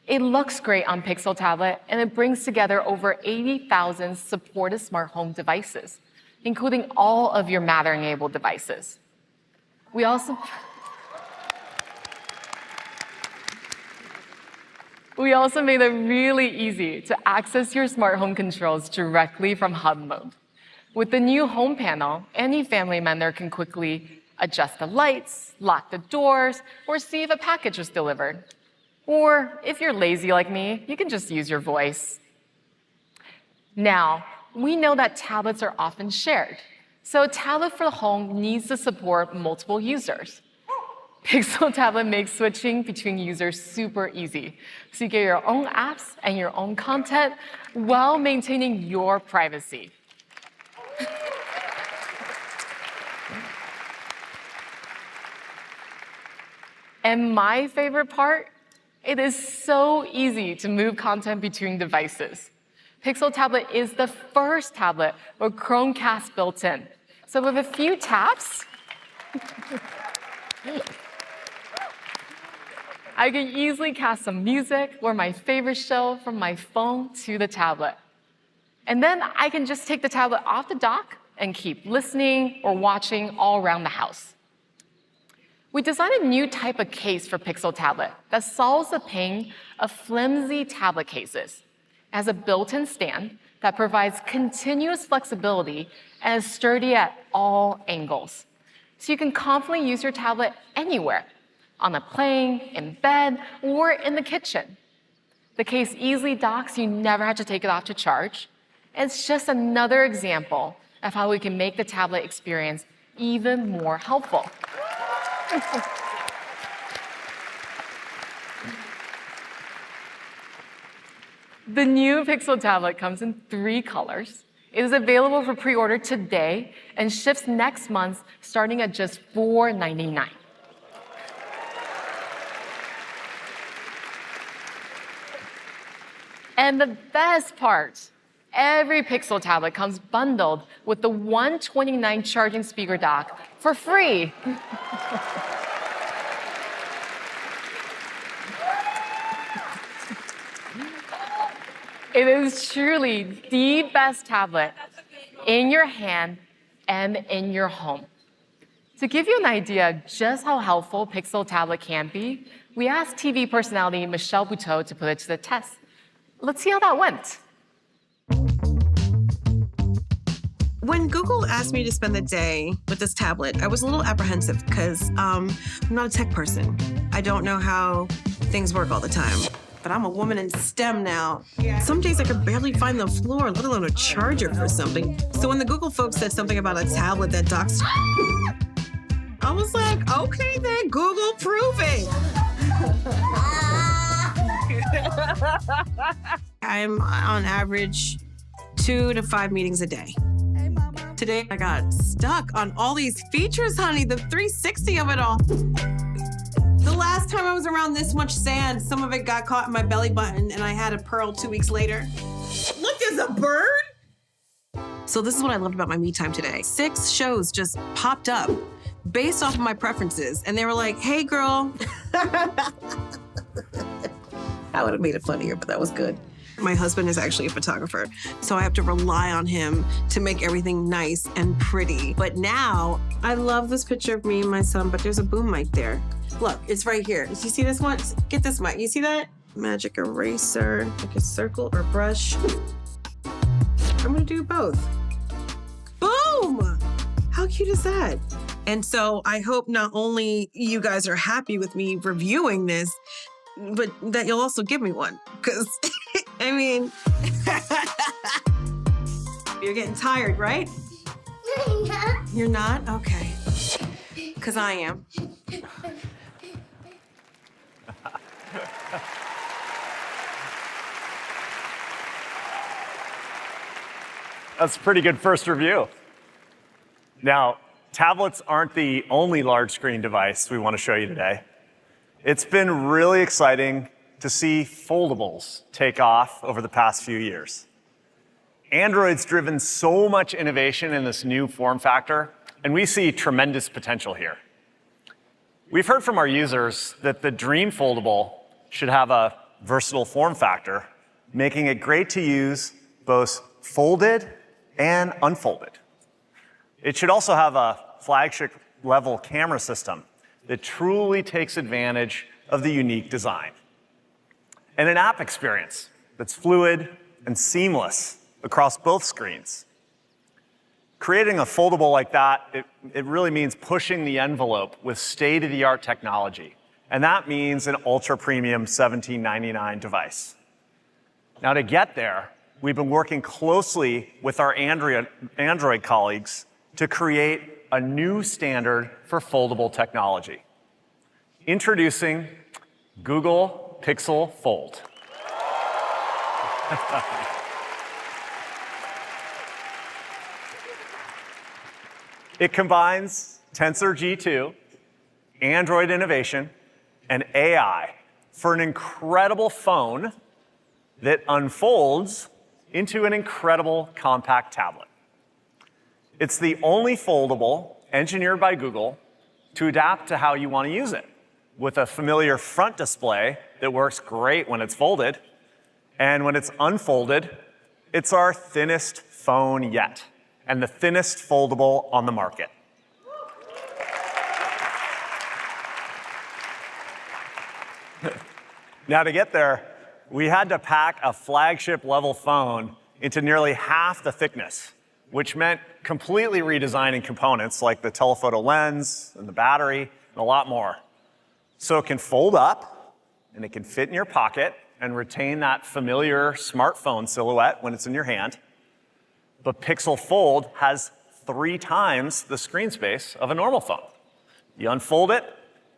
It looks great on Pixel Tablet, and it brings together over 80,000 supported smart home devices, including all of your Matter-enabled devices. We also made it really easy to access your smart home controls directly from hub mode. With the new home panel, any family member can quickly adjust the lights, lock the doors, or see if a package was delivered. Or if you're lazy like me, you can just use your voice. Now, we know that tablets are often shared, so a tablet for the home needs to support multiple users. Pixel Tablet makes switching between users super easy, so you get your own apps and your own content while maintaining your privacy. And my favorite part, it is so easy to move content between devices. Pixel Tablet is the first tablet with Chromecast built in. So with a few taps, I can easily cast some music or my favorite show from my phone to the tablet. And then I can just take the tablet off the dock and keep listening or watching all around the house. We designed a new type of case for Pixel Tablet that solves the pain of flimsy tablet cases. It has a built-in stand that provides continuous flexibility and is sturdy at all angles. So you can confidently use your tablet anywhere, on a plane, in bed, or in the kitchen. The case easily docks, so you never have to take it off to charge. It's just another example of how we can make the tablet experience even more helpful. The new Pixel Tablet comes in 3 colors. It is available for pre-order today and ships next month, starting at just $4.99. And the best part, every Pixel Tablet comes bundled with the 129 charging speaker dock for free. It is truly the best tablet in your hand and in your home. To give you an idea of just how helpful Pixel Tablet can be, we asked TV personality Michelle Buteau to put it to the test. Let's see how that went. When Google asked me to spend the day with this tablet, I was a little apprehensive because I'm not a tech person. I don't know how things work all the time. But I'm a woman in STEM now. Some days I could barely find the floor, let alone a charger for something. So when the Google folks said something about a tablet that docks, I was like, okay then, Google, prove it. I'm on average 2 to 5 meetings a day. Today I got stuck on all these features, honey, the 360 of it all. The last time I was around this much sand, some of it got caught in my belly button and I had a pearl 2 weeks later. Look, there's a bird. So this is what I loved about my me time today. 6 shows just popped up based off of my preferences. And they were like, hey, girl. I would have made it funnier, but that was good. My husband is actually a photographer, so I have to rely on him to make everything nice and pretty. But now, I love this picture of me and my son, but there's a boom mic there. Look, it's right here. You see this one? Get this mic. You see that? Magic eraser, like a circle or brush. I'm gonna do both. Boom! How cute is that? And so I hope not only you guys are happy with me reviewing this, but that you'll also give me one. Because, I mean, you're getting tired, right? You're not? Okay. Because I am. That's a pretty good first review. Now, tablets aren't the only large screen device we want to show you today. It's been really exciting to see foldables take off over the past few years. Android's driven so much innovation in this new form factor, and we see tremendous potential here. We've heard from our users that the Dream Foldable should have a versatile form factor, making it great to use both folded and unfolded. It should also have a flagship-level camera system that truly takes advantage of the unique design. And an app experience that's fluid and seamless across both screens. Creating a foldable like that, it really means pushing the envelope with state-of-the-art technology. And that means an ultra-premium $17.99 device. Now, to get there, we've been working closely with our Android colleagues to create a new standard for foldable technology. Introducing Google Pixel Fold. It combines Tensor G2, Android innovation, and AI for an incredible phone that unfolds into an incredible compact tablet. It's the only foldable engineered by Google to adapt to how you want to use it, with a familiar front display that works great when it's folded, and when it's unfolded, it's our thinnest phone yet, and the thinnest foldable on the market. Now, to get there, we had to pack a flagship-level phone into nearly half the thickness, which meant completely redesigning components like the telephoto lens and the battery and a lot more. So it can fold up, and it can fit in your pocket and retain that familiar smartphone silhouette when it's in your hand. But Pixel Fold has 3 times the screen space of a normal phone. You unfold it,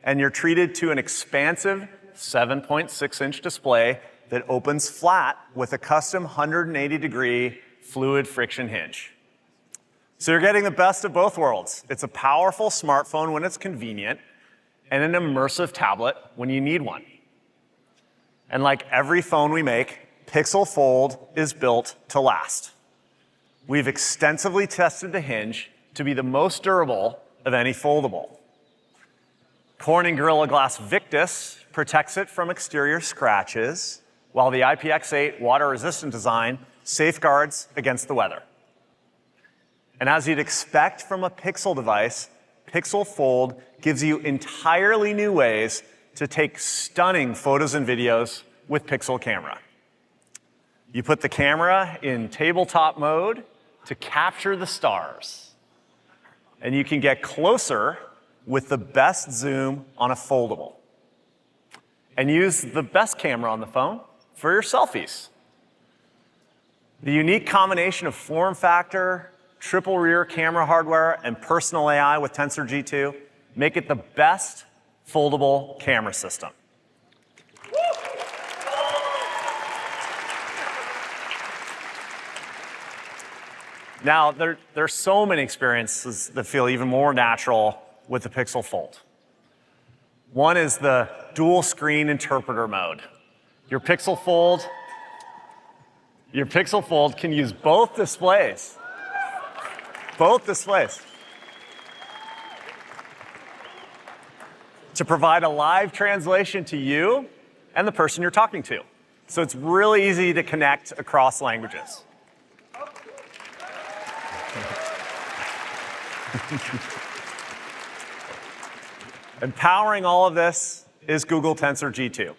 and you're treated to an expansive 7.6-inch display that opens flat with a custom 180-degree fluid friction hinge. So you're getting the best of both worlds. It's a powerful smartphone when it's convenient, and an immersive tablet when you need one. And like every phone we make, Pixel Fold is built to last. We've extensively tested the hinge to be the most durable of any foldable. Corning Gorilla Glass Victus protects it from exterior scratches, while the IPX8 water-resistant design safeguards against the weather. And as you'd expect from a Pixel device, Pixel Fold gives you entirely new ways to take stunning photos and videos with Pixel Camera. You put the camera in tabletop mode to capture the stars. And you can get closer with the best zoom on a foldable. And use the best camera on the phone for your selfies. The unique combination of form factor, triple rear camera hardware, and personal AI with Tensor G2 make it the best foldable camera system. Now, there's so many experiences that feel even more natural with the Pixel Fold. One is the dual screen interpreter mode. Your Pixel Fold can use both displays. Both displays. To provide a live translation to you and the person you're talking to. So it's really easy to connect across languages. Empowering all of this is Google Tensor G2.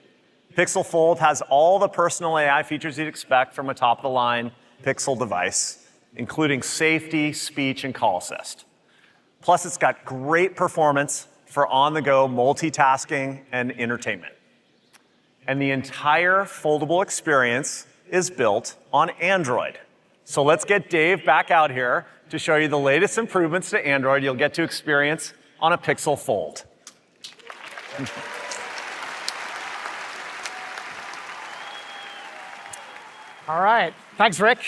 Pixel Fold has all the personal AI features you'd expect from a top-of-the-line Pixel device, including safety, speech, and call assist. Plus, it's got great performance for on-the-go multitasking and entertainment. And the entire foldable experience is built on Android. So let's get Dave back out here to show you the latest improvements to Android you'll get to experience on a Pixel Fold. All right, thanks, Rick.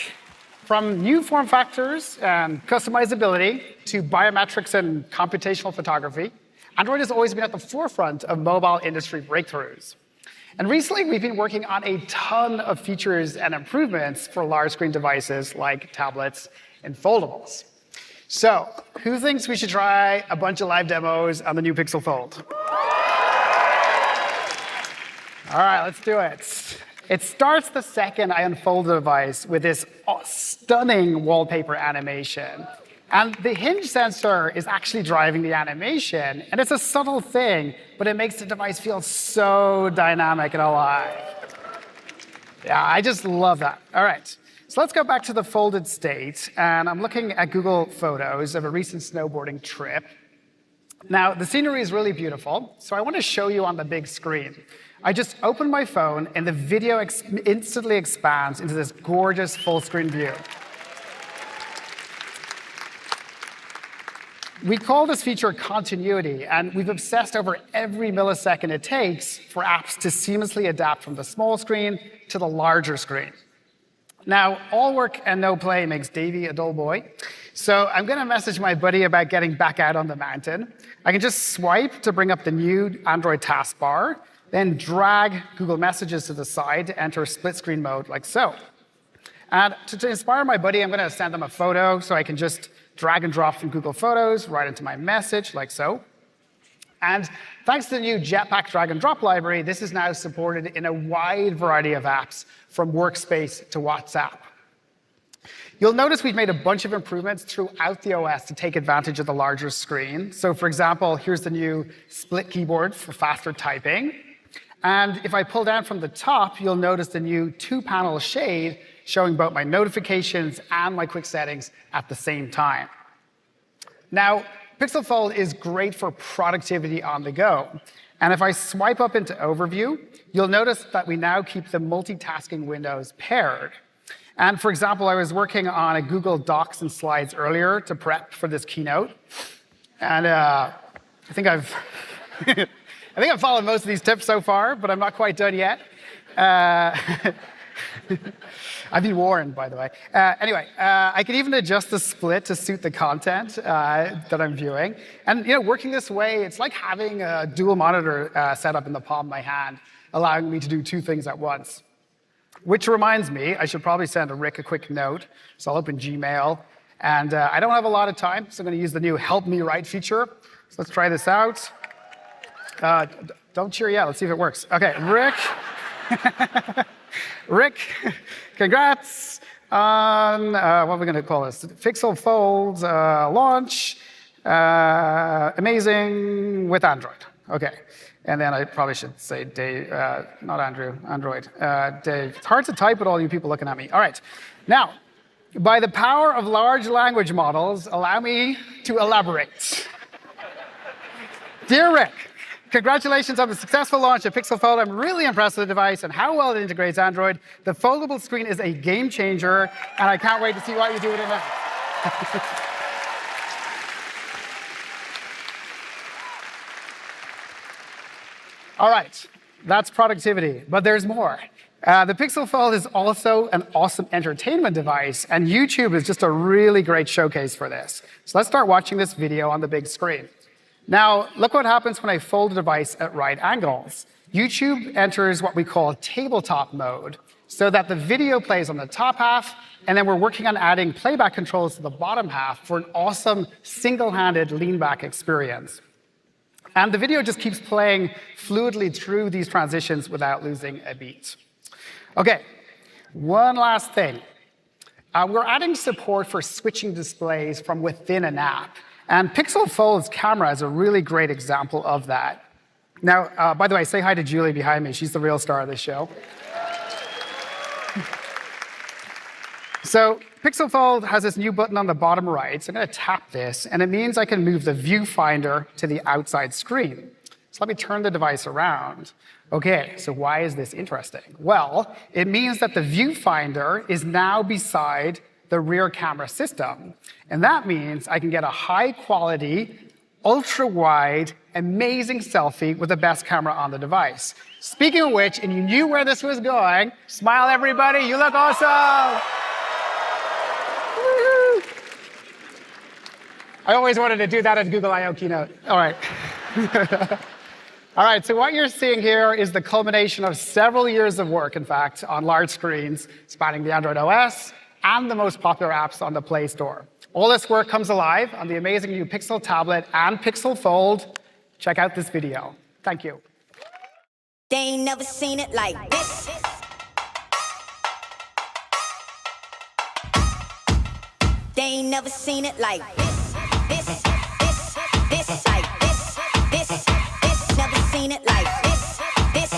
From new form factors and customizability to biometrics and computational photography, Android has always been at the forefront of mobile industry breakthroughs. And recently, we've been working on a ton of features and improvements for large screen devices like tablets and foldables. So, who thinks we should try a bunch of live demos on the new Pixel Fold? All right, let's do it. It starts the second I unfold the device with this stunning wallpaper animation. And the hinge sensor is actually driving the animation. And it's a subtle thing, but it makes the device feel so dynamic and alive. Yeah, I just love that. All right, so let's go back to the folded state. And I'm looking at Google Photos of a recent snowboarding trip. Now, the scenery is really beautiful, so I want to show you on the big screen. I just opened my phone, and the video instantly expands into this gorgeous full-screen view. We call this feature continuity, and we've obsessed over every millisecond it takes for apps to seamlessly adapt from the small screen to the larger screen. Now, all work and no play makes Davey a dull boy, so I'm going to message my buddy about getting back out on the mountain. I can just swipe to bring up the new Android taskbar, then drag Google Messages to the side to enter split screen mode like so. And to inspire my buddy, I'm going to send them a photo, so I can just drag and drop from Google Photos right into my message like so. And thanks to the new Jetpack drag and drop library, this is now supported in a wide variety of apps, from Workspace to WhatsApp. You'll notice we've made a bunch of improvements throughout the OS to take advantage of the larger screen. So for example, here's the new split keyboard for faster typing. And if I pull down from the top, you'll notice the new two-panel shade showing both my notifications and my quick settings at the same time. Now, Pixel Fold is great for productivity on the go. And if I swipe up into Overview, you'll notice that we now keep the multitasking windows paired. And for example, I was working on a Google Docs and Slides earlier to prep for this keynote. And I think I've followed most of these tips so far, but I'm not quite done yet. I've been warned, by the way. Anyway, I can even adjust the split to suit the content that I'm viewing. And working this way, it's like having a dual monitor set up in the palm of my hand, allowing me to do two things at once. Which reminds me, I should probably send Rick a quick note. So I'll open Gmail. And I don't have a lot of time, so I'm going to use the new Help Me Write feature. So let's try this out. Don't cheer yet. Let's see if it works. OK, Rick. Rick, congrats on, what are we going to call this? Pixel Fold launch. Amazing with Android. OK. And then I probably should say Dave, not Andrew, Android. Dave. It's hard to type with all you people looking at me. All right. Now, by the power of large language models, allow me to elaborate. Dear Rick, congratulations on the successful launch of Pixel Fold. I'm really impressed with the device and how well it integrates Android. The foldable screen is a game changer, and I can't wait to see what you do with it next. All right, that's productivity, but there's more. The Pixel Fold is also an awesome entertainment device, and YouTube is just a really great showcase for this. So let's start watching this video on the big screen. Now, look what happens when I fold the device at right angles. YouTube enters what we call tabletop mode, so that the video plays on the top half, and then we're working on adding playback controls to the bottom half for an awesome single-handed lean-back experience. And the video just keeps playing fluidly through these transitions without losing a beat. OK, one last thing. We're adding support for switching displays from within an app. And Pixel Fold's camera is a really great example of that. Now, by the way, say hi to Julie behind me. She's the real star of this show. So Pixel Fold has this new button on the bottom right. So I'm going to tap this, and it means I can move the viewfinder to the outside screen. So let me turn the device around. OK, so why is this interesting? Well, it means that the viewfinder is now beside the rear camera system. And that means I can get a high-quality, ultra-wide, amazing selfie with the best camera on the device. Speaking of which, and you knew where this was going, smile, everybody. You look awesome. I always wanted to do that at Google I/O Keynote. All right. All right, so what you're seeing here is the culmination of several years of work, in fact, on large screens spanning the Android OS and the most popular apps on the Play Store. All this work comes alive on the amazing new Pixel tablet and Pixel Fold. Check out this video. Thank you. They ain't never seen it like this. They ain't never seen it like this. This like this. This. Never seen it like this. This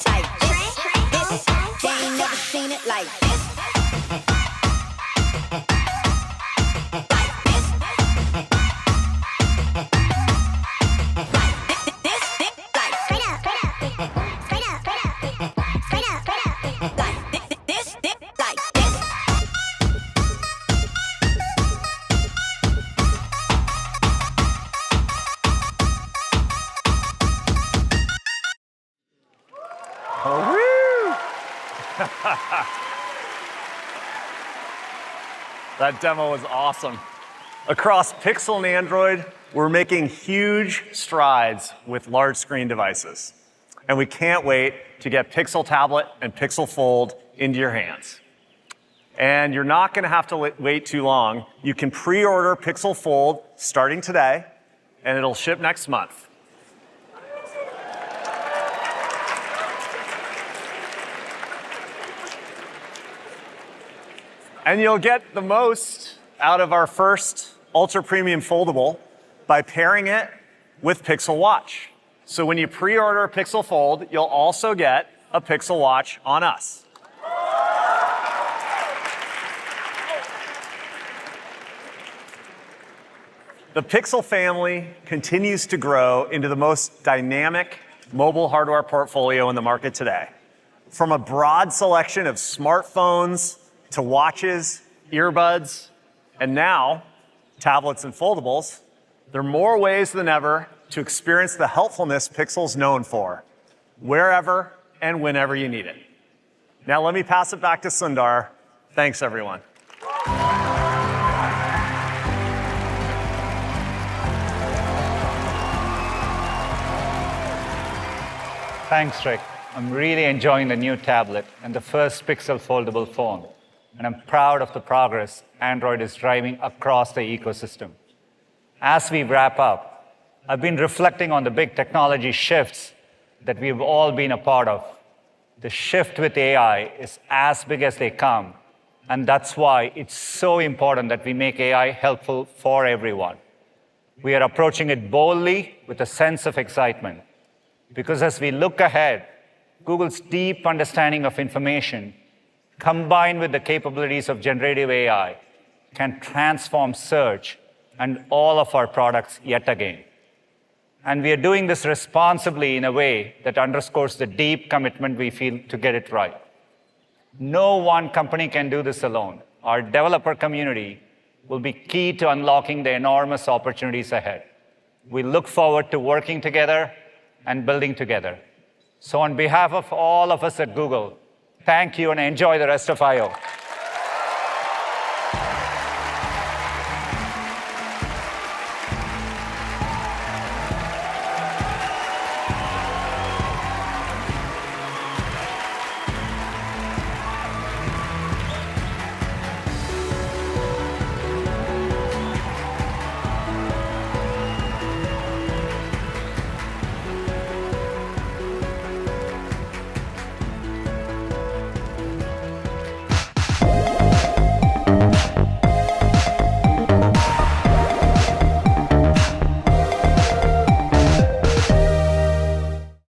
like this. They ain't never seen it like this. That demo was awesome. Across Pixel and Android, we're making huge strides with large screen devices. And we can't wait to get Pixel Tablet and Pixel Fold into your hands. And you're not going to have to wait too long. You can pre-order Pixel Fold starting today, and it'll ship next month. And you'll get the most out of our first ultra-premium foldable by pairing it with Pixel Watch. So when you pre-order Pixel Fold, you'll also get a Pixel Watch on us. The Pixel family continues to grow into the most dynamic mobile hardware portfolio in the market today. From a broad selection of smartphones to watches, earbuds, and now tablets and foldables, there are more ways than ever to experience the helpfulness Pixel's known for, wherever and whenever you need it. Now let me pass it back to Sundar. Thanks, everyone. Thanks, Rick. I'm really enjoying the new tablet and the first Pixel foldable phone. And I'm proud of the progress Android is driving across the ecosystem. As we wrap up, I've been reflecting on the big technology shifts that we've all been a part of. The shift with AI is as big as they come, and that's why it's so important that we make AI helpful for everyone. We are approaching it boldly with a sense of excitement, because as we look ahead, Google's deep understanding of information combined with the capabilities of generative AI, can transform search and all of our products yet again. And we are doing this responsibly in a way that underscores the deep commitment we feel to get it right. No one company can do this alone. Our developer community will be key to unlocking the enormous opportunities ahead. We look forward to working together and building together. So on behalf of all of us at Google, thank you and enjoy the rest of I/O.